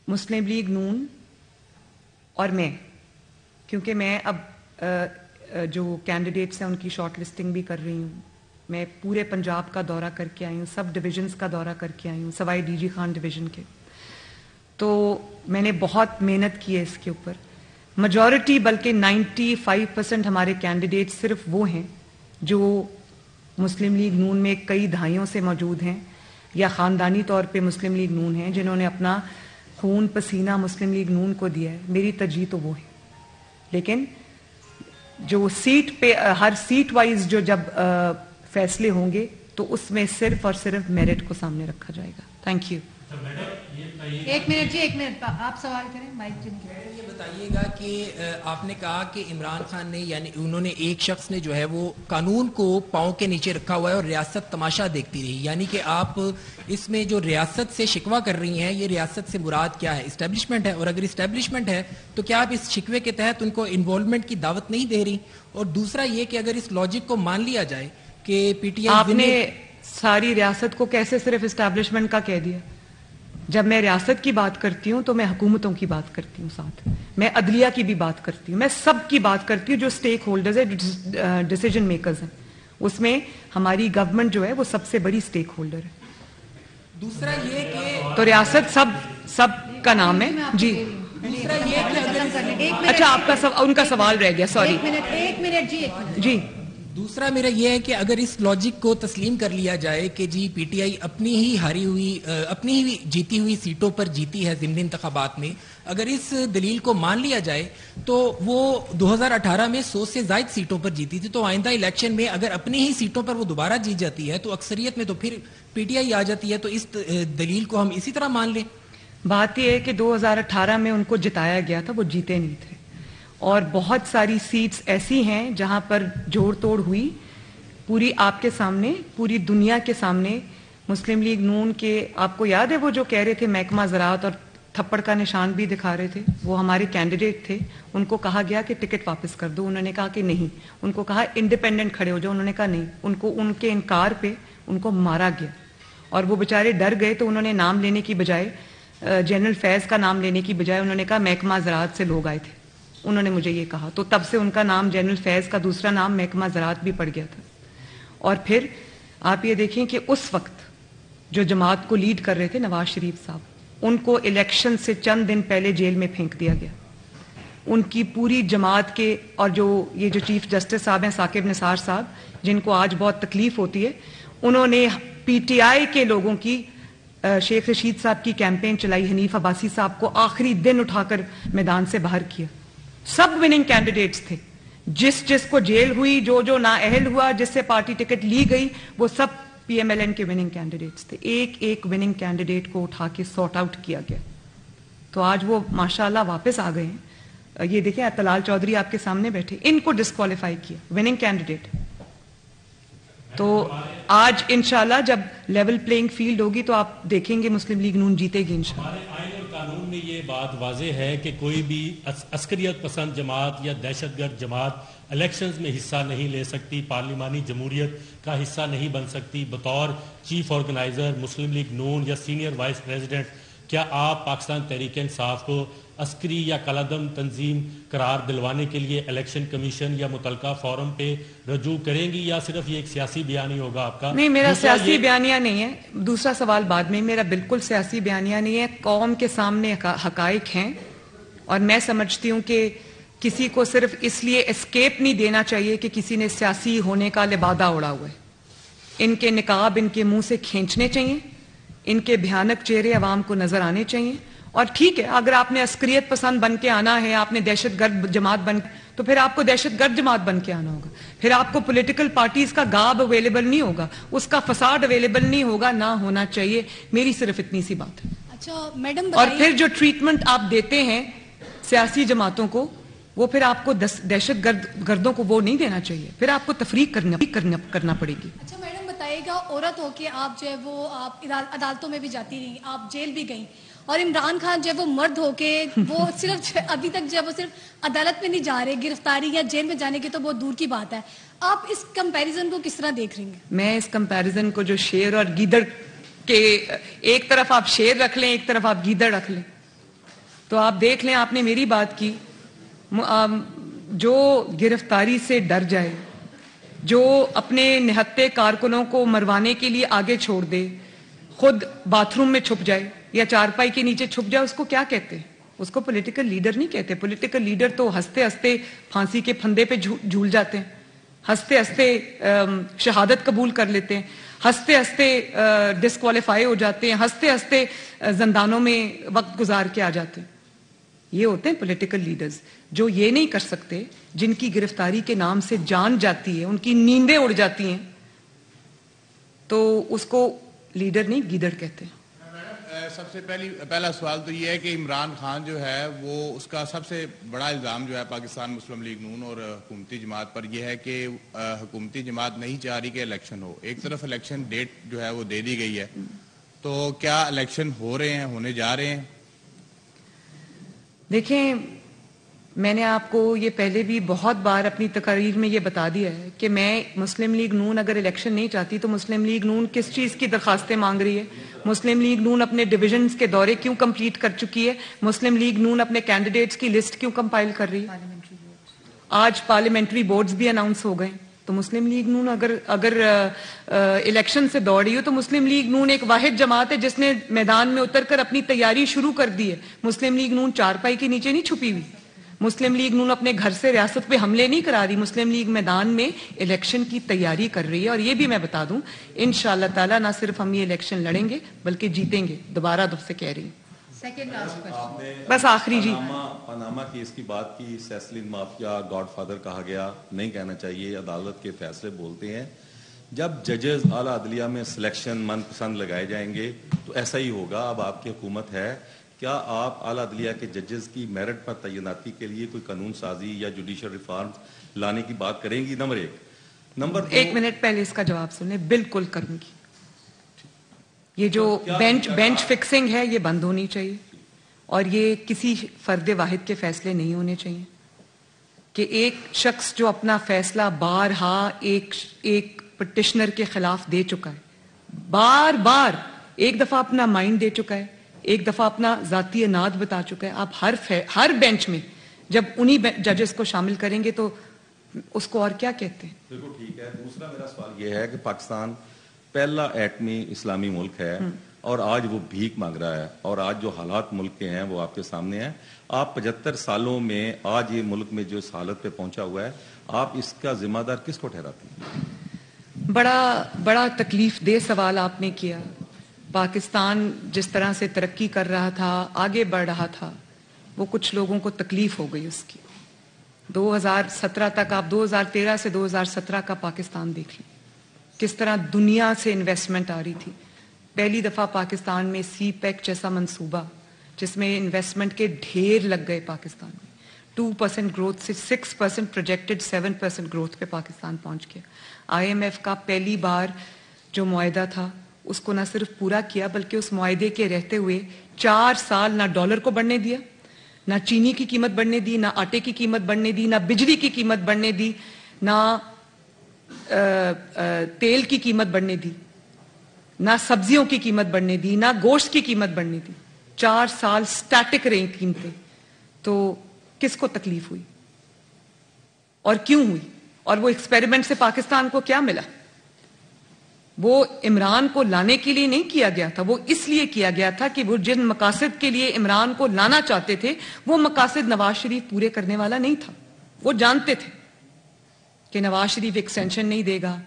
مسلم لیگ نون اور میں, کیونکہ میں اب جو کینڈیڈیٹس ہیں ان کی شارٹ لسٹنگ بھی کر رہی ہوں, میں پورے پنجاب کا دورہ کر کے آئی ہوں, سب ڈویژنز کا دورہ کر کے آئی ہوں سوائے ڈی جی خان ڈویژن کے. تو میں نے بہت محنت کی ہے اس کے اوپر. میجورٹی بلکہ 95% ہمارے کینڈیڈیٹ صرف وہ ہیں جو مسلم لیگ نون میں کئی دہائیوں سے موجود ہیں یا خاندانی طور پہ مسلم لیگ نون ہیں, جنہوں نے اپنا خون پسینہ مسلم لیگ نون کو دیا ہے. میری ترجیح تو وہ ہے. لیکن جو سیٹ پہ ہر سیٹ وائز جو جب فیصلے ہوں گے تو اس میں صرف اور صرف میرٹ کو سامنے رکھا جائے گا. Thank you. ایک منٹ جی, ایک منٹ, آپ سوال کریں. مائک جن یہ بتائیے گا کہ آپ نے کہا کہ عمران خان نے, یعنی انہوں نے, ایک شخص نے جو ہے وہ قانون کو پاؤں کے نیچے رکھا ہوا ہے اور ریاست تماشا دیکھتی رہی, یعنی کہ آپ اس میں جو ریاست سے شکوہ کر رہی ہیں, یہ ریاست سے مراد کیا ہے؟ اسٹیبلشمنٹ ہے؟ اور اگر اسٹیبلشمنٹ ہے تو کیا آپ اس شکوے کے تحت ان کو انوالومنٹ کی دعوت نہیں دے رہی؟ اور دوسرا یہ کہ اگر اس لاجک کو مان لیا جائے کہ پی ٹی آئی, آپ نے ساری ریاست کو کیسے صرف اسٹیبلشمنٹ کا کہہ دیا؟ جب میں ریاست کی بات کرتی ہوں تو میں حکومتوں کی بات کرتی ہوں, ساتھ میں عدلیہ کی بھی بات کرتی ہوں, میں سب کی بات کرتی ہوں جو سٹیک ہولڈرز ہیں, ڈیسیجن میکرز ہیں. اس میں ہماری گورنمنٹ جو ہے وہ سب سے بڑی سٹیک ہولڈر ہے. دوسرا یہ کہ تو ریاست سب کا نام ہے. جی دوسرا یہ کہ اچھا, آپ کا ان کا سوال رہ گیا, سوری. ایک منٹ جی, جی. دوسرا میرا یہ ہے کہ اگر اس لاجک کو تسلیم کر لیا جائے کہ جی پی ٹی آئی اپنی ہی جیتی ہوئی سیٹوں پر جیتی ہے ضمنی انتخابات میں, اگر اس دلیل کو مان لیا جائے تو وہ 2018 میں 100 سے زائد سیٹوں پر جیتی تھی, تو آئندہ الیکشن میں اگر اپنی ہی سیٹوں پر وہ دوبارہ جیت جاتی ہے تو اکثریت میں تو پھر پی ٹی آئی آ جاتی ہے. تو اس دلیل کو ہم اسی طرح مان لیں. بات یہ ہے کہ 2018 میں ان کو جتایا گیا تھا, وہ جیتے نہیں تھے, اور بہت ساری سیٹس ایسی ہیں جہاں پر جوڑ توڑ ہوئی پوری آپ کے سامنے, پوری دنیا کے سامنے. مسلم لیگ نون کے, آپ کو یاد ہے وہ جو کہہ رہے تھے محکمہ زراعت اور تھپڑ کا نشان بھی دکھا رہے تھے, وہ ہمارے کینڈیڈیٹ تھے. ان کو کہا گیا کہ ٹکٹ واپس کر دو, انہوں نے کہا کہ نہیں. ان کو کہا انڈیپینڈنٹ کھڑے ہو جاؤ, انہوں نے کہا نہیں. ان کو ان کے انکار پہ ان کو مارا گیا, اور وہ بیچارے ڈر گئے. تو انہوں نے نام لینے کی بجائے, جنرل فیض کا نام لینے کی بجائے انہوں نے کہا محکمہ زراعت سے لوگ آئے تھے. انہوں نے مجھے یہ کہا, تو تب سے ان کا نام جنرل فیض کا دوسرا نام محکمہ زراعت بھی پڑ گیا تھا. اور پھر آپ یہ دیکھیں کہ اس وقت جو جماعت کو لیڈ کر رہے تھے نواز شریف صاحب, ان کو الیکشن سے چند دن پہلے جیل میں پھینک دیا گیا. ان کی پوری جماعت کے, اور یہ جو چیف جسٹس صاحب ہیں ثاقب نثار صاحب, جن کو آج بہت تکلیف ہوتی ہے, انہوں نے پی ٹی آئی کے لوگوں کی, شیخ رشید صاحب کی کیمپین چلائی, حنیف عباسی صاحب کو آخری دن اٹھا کر میدان سے باہر کیا. سب وننگ کینڈیڈیٹس تھے, جس کو جیل ہوئی, جو نااہل ہوا, جس سے پارٹی ٹکٹ لی گئی, وہ سب پی ایم ایل این کے وننگ کینڈیڈیٹس تھے. ایک وننگ کینڈیڈیٹ کو اٹھا کے سارٹ آؤٹ کیا گیا. تو آج وہ ماشاءاللہ واپس آ گئے ہیں. یہ دیکھیں طلال چودھری آپ کے سامنے بیٹھے, ان کو ڈسکوالیفائی کیا, وننگ کینڈیڈیٹ. تو آج انشاءاللہ جب لیول پلینگ فیلڈ ہوگی تو آپ دیکھیں گے مسلم لیگ نون جیتے گی انشاءاللہ. قانون میں یہ بات واضح ہے کہ کوئی بھی عسکریت پسند جماعت یا دہشت گرد جماعت الیکشنز میں حصہ نہیں لے سکتی، پارلیمانی جمہوریت کا حصہ نہیں بن سکتی. بطور چیف آرگنائزر مسلم لیگ نون یا سینئر وائس پریزیڈنٹ کیا آپ پاکستان تحریک انصاف کو عسکری یا کالعدم تنظیم قرار دلوانے کے لیے الیکشن کمیشن یا متعلقہ فورم پہ رجوع کریں گی، یا صرف یہ ایک سیاسی بیانیہ ہوگا آپ کا؟ نہیں، میرا سیاسی بیانیہ نہیں ہے. دوسرا سوال بعد میں. میرا بالکل سیاسی بیانیہ نہیں ہے. قوم کے سامنے حقائق ہیں اور میں سمجھتی ہوں کہ کسی کو صرف اس لیے اسکیپ نہیں دینا چاہیے کہ کسی نے سیاسی ہونے کا لبادہ اڑا ہوا ہے. ان کے نقاب ان کے منہ سے کھینچنے چاہیے، ان کے بھیانک چہرے عوام کو نظر آنے چاہیے. اور ٹھیک ہے، اگر آپ نے عسکریت پسند بن کے آنا ہے، آپ نے دہشت گرد جماعت بن، تو پھر آپ کو دہشت گرد جماعت بن کے آنا ہوگا. پھر آپ کو پولیٹیکل پارٹیز کا گاب اویلیبل نہیں ہوگا، اس کا فساد اویلیبل نہیں ہوگا، نہ ہونا چاہیے. میری صرف اتنی سی بات ہے. اچھا میڈم، اور پھر جو ٹریٹمنٹ آپ دیتے ہیں سیاسی جماعتوں کو، وہ پھر آپ کو دہشت گردوں کو وہ نہیں دینا چاہیے. پھر آپ کو تفریق کرنا پڑے گی. اچھا میڈم بتائیے گا، عورت ہو کے آپ جو ہے وہ آپ عدالتوں میں بھی جاتی رہی، آپ جیل بھی گئیں، اور عمران خان جو ہے وہ مرد ہو کے وہ صرف ابھی تک جو ہے وہ صرف عدالت میں نہیں جا رہے، گرفتاری یا جیل میں جانے کی تو بہت دور کی بات ہے. آپ اس کمپیریزن کو کس طرح دیکھ رہی ہیں؟ میں اس کمپیریزن کو جو شیر اور گیدڑ کے ایک طرف آپ شیر رکھ لیں، ایک طرف آپ گیدڑ رکھ لیں، تو آپ دیکھ لیں. آپ نے میری بات کی. جو گرفتاری سے ڈر جائے، جو اپنے نہتے کارکنوں کو مروانے کے لیے آگے چھوڑ دے، خود باتھ روم میں چھپ جائے یا چارپائی کے نیچے چھپ جائے، اس کو کیا کہتے ہیں؟ اس کو پولیٹیکل لیڈر نہیں کہتے. پولیٹیکل لیڈر تو ہنستے ہنستے پھانسی کے پھندے پہ جھول جاتے ہیں، ہنستے ہنستے شہادت قبول کر لیتے ہیں، ہنستے ہنستے ڈسکوالیفائی ہو جاتے ہیں، ہنستے ہنستے زندانوں میں وقت گزار کے آ جاتے ہیں. یہ ہوتے ہیں پولیٹیکل لیڈرز، جو یہ نہیں کر سکتے، جن کی گرفتاری کے نام سے جان جاتی ہے، ان کی نیندیں اڑ جاتی ہیں، تو اس کو لیڈر نہیں گیدڑ کہتے ہیں. سب سے پہلا سوال تو یہ ہے کہ عمران خان جو ہے وہ اس کا سب سے بڑا الزام جو ہے پاکستان مسلم لیگ نون اور حکومتی جماعت پر یہ ہے کہ حکومتی جماعت نہیں چاہ رہی کہ الیکشن ہو. ایک طرف الیکشن ڈیٹ جو ہے وہ دے دی گئی ہے، تو کیا الیکشن ہو رہے ہیں، ہونے جا رہے ہیں؟ دیکھیں، میں نے آپ کو یہ پہلے بھی بہت بار اپنی تقاریر میں یہ بتا دیا ہے کہ میں مسلم لیگ نون اگر الیکشن نہیں چاہتی تو مسلم لیگ نون کس چیز کی درخواستیں مانگ رہی ہے؟ مسلم لیگ نون اپنے ڈویژنز کے دورے کیوں کمپلیٹ کر چکی ہے؟ مسلم لیگ نون اپنے کینڈیڈیٹس کی لسٹ کیوں کمپائل کر رہی ہے؟ آج پارلیمنٹری بورڈز بھی اناؤنس ہو گئے. تو مسلم لیگ نون اگر الیکشن سے دوڑ رہی ہو تو مسلم لیگ نون ایک واحد جماعت ہے جس نے میدان میں اتر کر اپنی تیاری شروع کر دی ہے. مسلم لیگ نون چارپائی کے نیچے نہیں چھپی ہوئی. مسلم لیگ نون اپنے گھر سے ریاست پہ حملے نہیں کرا رہی. مسلم لیگ میدان میں الیکشن کی تیاری کر رہی ہے. اور یہ بھی میں بتا دوں، انشاءاللہ تعالی نہ صرف ہم یہ الیکشن لڑیں گے بلکہ جیتیں گے. دوبارہ دب سے کہہ رہی ہوں. بس آخری جی، پاناما کیس کی بات کی، سیسلین مافیا گاڈ فادر کہا گیا، نہیں کہنا چاہیے، عدالت کے فیصلے بولتے ہیں. جب ججز اعلیٰ عدلیہ میں سلیکشن من پسند لگائے جائیں گے تو ایسا ہی ہوگا. اب آپ کی حکومت ہے، کیا آپ اعلیٰ عدلیہ کے ججز کی میرٹ پر تعیناتی کے لیے کوئی قانون سازی یا جوڈیشل ریفارمز لانے کی بات کریں گی؟ نمبر ایک. نمبر دو، 1 منٹ پہلے اس کا جواب سنیں. بالکل کروں گی. یہ جو بینچ فکسنگ ہے یہ بند ہونی چاہیے، اور یہ کسی فرد واحد کے فیصلے نہیں ہونے چاہیے کہ ایک شخص جو اپنا فیصلہ بارہا ایک پٹیشنر کے خلاف دے چکا ہے، بار ایک دفعہ اپنا مائنڈ دے چکا ہے، ایک دفعہ اپنا ذاتی اناد بتا چکا ہے. آپ ہر بینچ میں جب انہی ججز کو شامل کریں گے تو اس کو اور کیا کہتے ہیں؟ بالکل ٹھیک ہے. دوسرا میرا سوال یہ ہے کہ پاکستان پہلا ایٹمی اسلامی ملک ہے اور آج وہ بھیک مانگ رہا ہے، اور آج جو حالات ملک کے ہیں وہ آپ کے سامنے ہیں. آپ 75 سالوں میں آج یہ ملک میں جو اس حالت پہ پہنچا ہوا ہے، آپ اس کا ذمہ دار کس کو ٹھہراتے ہیں؟ بڑا تکلیف دہ سوال آپ نے کیا. پاکستان جس طرح سے ترقی کر رہا تھا، آگے بڑھ رہا تھا، وہ کچھ لوگوں کو تکلیف ہو گئی اس کی. 2017 تک، آپ 2013 سے 2017 کا پاکستان دیکھ لیں، کس طرح دنیا سے انویسٹمنٹ آ رہی تھی. پہلی دفعہ پاکستان میں سی پیک جیسا منصوبہ جس میں انویسٹمنٹ کے ڈھیر لگ گئے پاکستان میں. 2% گروتھ سے 6% پروجیکٹڈ 7% گروتھ پہ پاکستان پہنچ گیا. IMF کا پہلی بار جو معاہدہ تھا اس کو نہ صرف پورا کیا بلکہ اس معاہدے کے رہتے ہوئے 4 سال نہ ڈالر کو بڑھنے دیا, نہ چینی کی قیمت بڑھنے دی, نہ آٹے کی قیمت بڑھنے دی, نہ بجلی کی قیمت بڑھنے دی, نہ تیل کی قیمت بڑھنے دی, نہ سبزیوں کی قیمت بڑھنے دی, نہ گوشت کی قیمت بڑھنے دی. 4 سال سٹیٹک رہی قیمتیں. تو کس کو تکلیف ہوئی اور کیوں ہوئی؟ اور وہ ایکسپیریمنٹ سے پاکستان کو کیا ملا؟ وہ عمران کو لانے کے لیے نہیں کیا گیا تھا, وہ اس لیے کیا گیا تھا کہ وہ جن مقاصد کے لیے عمران کو لانا چاہتے تھے وہ مقاصد نواز شریف پورے کرنے والا نہیں تھا. وہ جانتے تھے کہ نواز شریف ایکسٹینشن نہیں دے گا,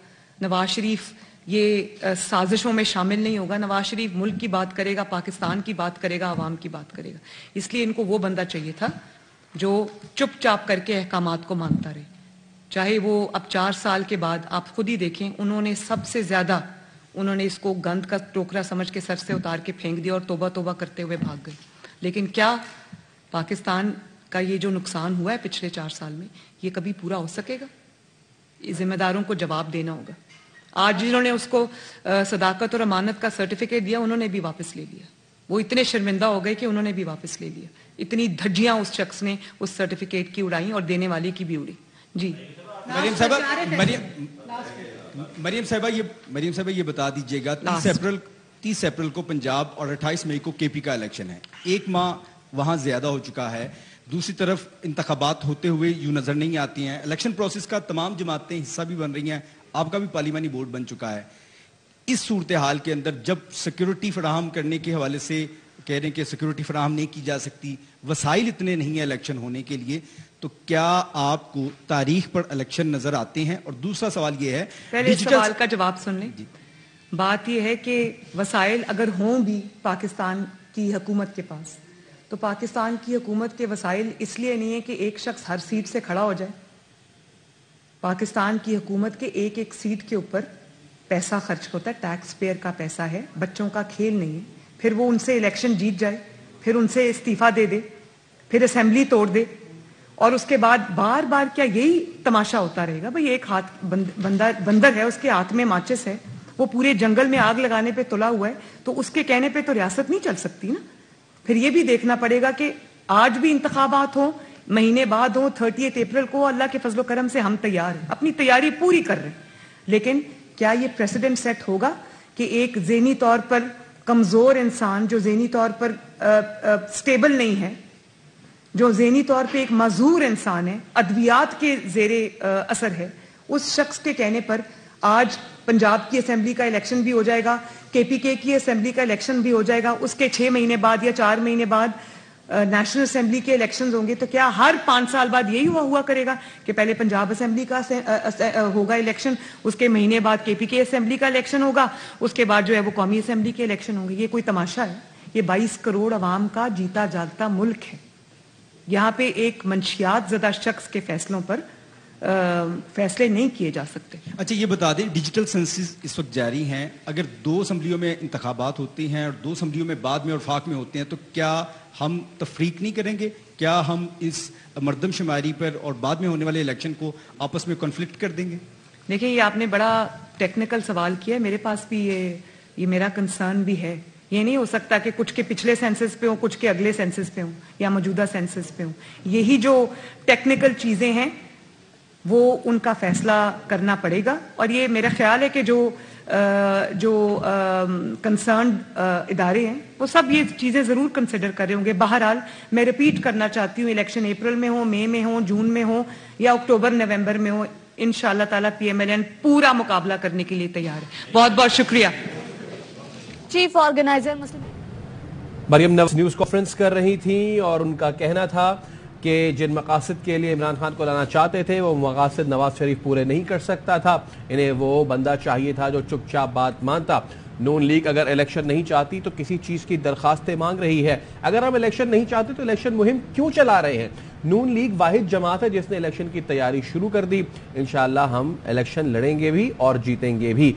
نواز شریف یہ سازشوں میں شامل نہیں ہوگا, نواز شریف ملک کی بات کرے گا, پاکستان کی بات کرے گا, عوام کی بات کرے گا. اس لیے ان کو وہ بندہ چاہیے تھا جو چپ چاپ کر کے احکامات کو مانتا رہے. چاہے وہ اب 4 سال کے بعد آپ خود ہی دیکھیں, انہوں نے سب سے زیادہ اس کو گند کا ٹوکرا سمجھ کے سر سے اتار کے پھینک دیا اور توبہ توبہ کرتے ہوئے بھاگ گئے. لیکن کیا پاکستان کا یہ جو نقصان ہوا ہے پچھلے 4 سال میں یہ کبھی پورا ہو سکے گا؟ ذمہ داروں کو جواب دینا ہوگا. آج جنہوں نے اس کو صداقت اور امانت کا سرٹیفکیٹ دیا انہوں نے بھی واپس لے لیا. وہ اتنے شرمندہ ہو گئے کہ انہوں نے بھی واپس لے لیا. اتنی دھجیاں اس شخص نے اس سرٹیفکیٹ کی اڑائیں اور دینے والے کی بھی اڑی. جی مریم صاحبہ یہ بتا دیجئے گا 30 اپریل کو پنجاب اور 28 مئی کو کے پی کا الیکشن ہے. 1 ماہ وہاں زیادہ ہو چکا ہے. دوسری طرف انتخابات ہوتے ہوئے یوں نظر نہیں آتی ہیں. الیکشن پروسیس کا تمام جماعتیں حصہ بھی بن رہی ہیں, آپ کا بھی پارلیمانی بورڈ بن چکا ہے. اس صورتحال کے اندر جب سیکیورٹی فراہم کرنے کے حوالے سے کہہ رہے ہیں کہ سیکیورٹی فراہم نہیں کی جا سکتی, وسائل اتنے نہیں ہیں الیکشن ہونے کے لیے, تو کیا آپ کو تاریخ پر الیکشن نظر آتے ہیں؟ اور دوسرا سوال یہ ہے, پہلے اس سوال کا جواب سن لیں. بات یہ ہے کہ وسائل اگر ہوں بھی پاکستان کی حکومت کے پاس, تو پاکستان کی حکومت کے وسائل اس لیے نہیں ہے کہ ایک شخص ہر سیٹ سے کھڑا ہو جائے. پاکستان کی حکومت کے ایک سیٹ کے اوپر پیسہ خرچ ہوتا ہے, ٹیکس پیئر کا پیسہ ہے, بچوں کا کھیل نہیں ہے. پھر وہ ان سے الیکشن جیت جائے, پھر ان سے استعفیٰ دے دے, پھر اسمبلی توڑ دے, اور اس کے بعد بار بار کیا یہی تماشا ہوتا رہے گا؟ بھئی ایک ہاتھ بندر ہے, اس کے ہاتھ میں ماچس ہے, وہ پورے جنگل میں آگ لگانے پہ تلا ہوا ہے, تو اس کے کہنے پہ تو ریاست نہیں چل سکتی نا. پھر یہ بھی دیکھنا پڑے گا کہ آج بھی انتخابات ہوں, مہینے بعد ہوں, 30 اپریل کو, اللہ کے فضل و کرم سے ہم تیار ہیں, اپنی تیاری پوری کر رہے ہیں. لیکن کیا یہ پریسیڈنٹ سیٹ ہوگا کہ ایک ذہنی طور پر کمزور انسان, جو ذہنی طور پر سٹیبل نہیں ہے, جو ذہنی طور پہ ایک معذور انسان ہے, ادویات کے زیر اثر ہے, اس شخص کے کہنے پر آج پنجاب کی اسمبلی کا الیکشن بھی ہو جائے گا, کے پی کے کی اسمبلی کا الیکشن بھی ہو جائے گا, اس کے 6 مہینے بعد یا 4 مہینے بعد نیشنل اسمبلی کے الیکشنز ہوں گے, تو کیا ہر 5 سال بعد یہی ہوا کرے گا کہ پہلے پنجاب اسمبلی کا ہوگا الیکشن, اس کے مہینے بعد کے پی کے اسمبلی کا الیکشن ہوگا, اس کے بعد جو ہے وہ قومی اسمبلی کے الیکشن ہوں گے؟ یہ کوئی تماشا ہے؟ یہ 22 کروڑ عوام کا جیتا جاگتا ملک ہے. یہاں پہ ایک منشیات زدہ شخص کے فیصلوں پر فیصلے نہیں کیے جا سکتے. اچھا یہ بتا دیں, ڈیجیٹل سینسز اس وقت جاری ہیں, اگر 2 اسمبلیوں میں انتخابات ہوتے ہیں اور 2 اسمبلیوں میں بعد میں اور وفاق میں ہوتے ہیں, تو کیا ہم تفریق نہیں کریں گے؟ کیا ہم اس مردم شماری پر اور بعد میں ہونے والے الیکشن کو آپس میں کنفلکٹ کر دیں گے؟ دیکھیں, یہ آپ نے بڑا ٹیکنیکل سوال کیا, میرے پاس بھی یہ میرا کنسرن بھی ہے. یہ نہیں ہو سکتا کہ کچھ کے پچھلے سینسس پہ ہوں, کچھ کے اگلے سینسس پہ ہوں, یا موجودہ سینسس پہ ہوں. یہی جو ٹیکنیکل چیزیں ہیں وہ ان کا فیصلہ کرنا پڑے گا, اور یہ میرا خیال ہے کہ جو کنسرنڈ ادارے ہیں وہ سب یہ چیزیں ضرور کنسیڈر کر رہے ہوں گے. بہرحال میں ریپیٹ کرنا چاہتی ہوں, الیکشن اپریل میں ہو, مئی میں ہو, جون میں ہو, یا اکتوبر نومبر میں ہو, انشاءاللہ تعالیٰ پی ایم ایل این پورا مقابلہ کرنے کے لیے تیار ہے. بہت بہت شکریہ. Chief organiser Maryam Nawaz news conference کر رہی تھیں اور ان کا کہنا تھا کہ جن مقاصد کے لیے عمران خان کو لانا چاہتے تھے وہ مقاصد نواز شریف پورے نہیں کر سکتا تھا. انہیں وہ بندہ چاہیے تھا جو چپ چاپ بات مانتا. نون لیگ اگر الیکشن نہیں چاہتی تو کسی چیز کی درخواستیں مانگ رہی ہے. اگر ہم الیکشن نہیں چاہتے تو الیکشن مہم کیوں چلا رہے ہیں؟ نون لیگ واحد جماعت ہے جس نے الیکشن کی تیاری شروع کر دی. انشاءاللہ ہم الیکشن لڑیں گے بھی اور جیتیں گے بھی.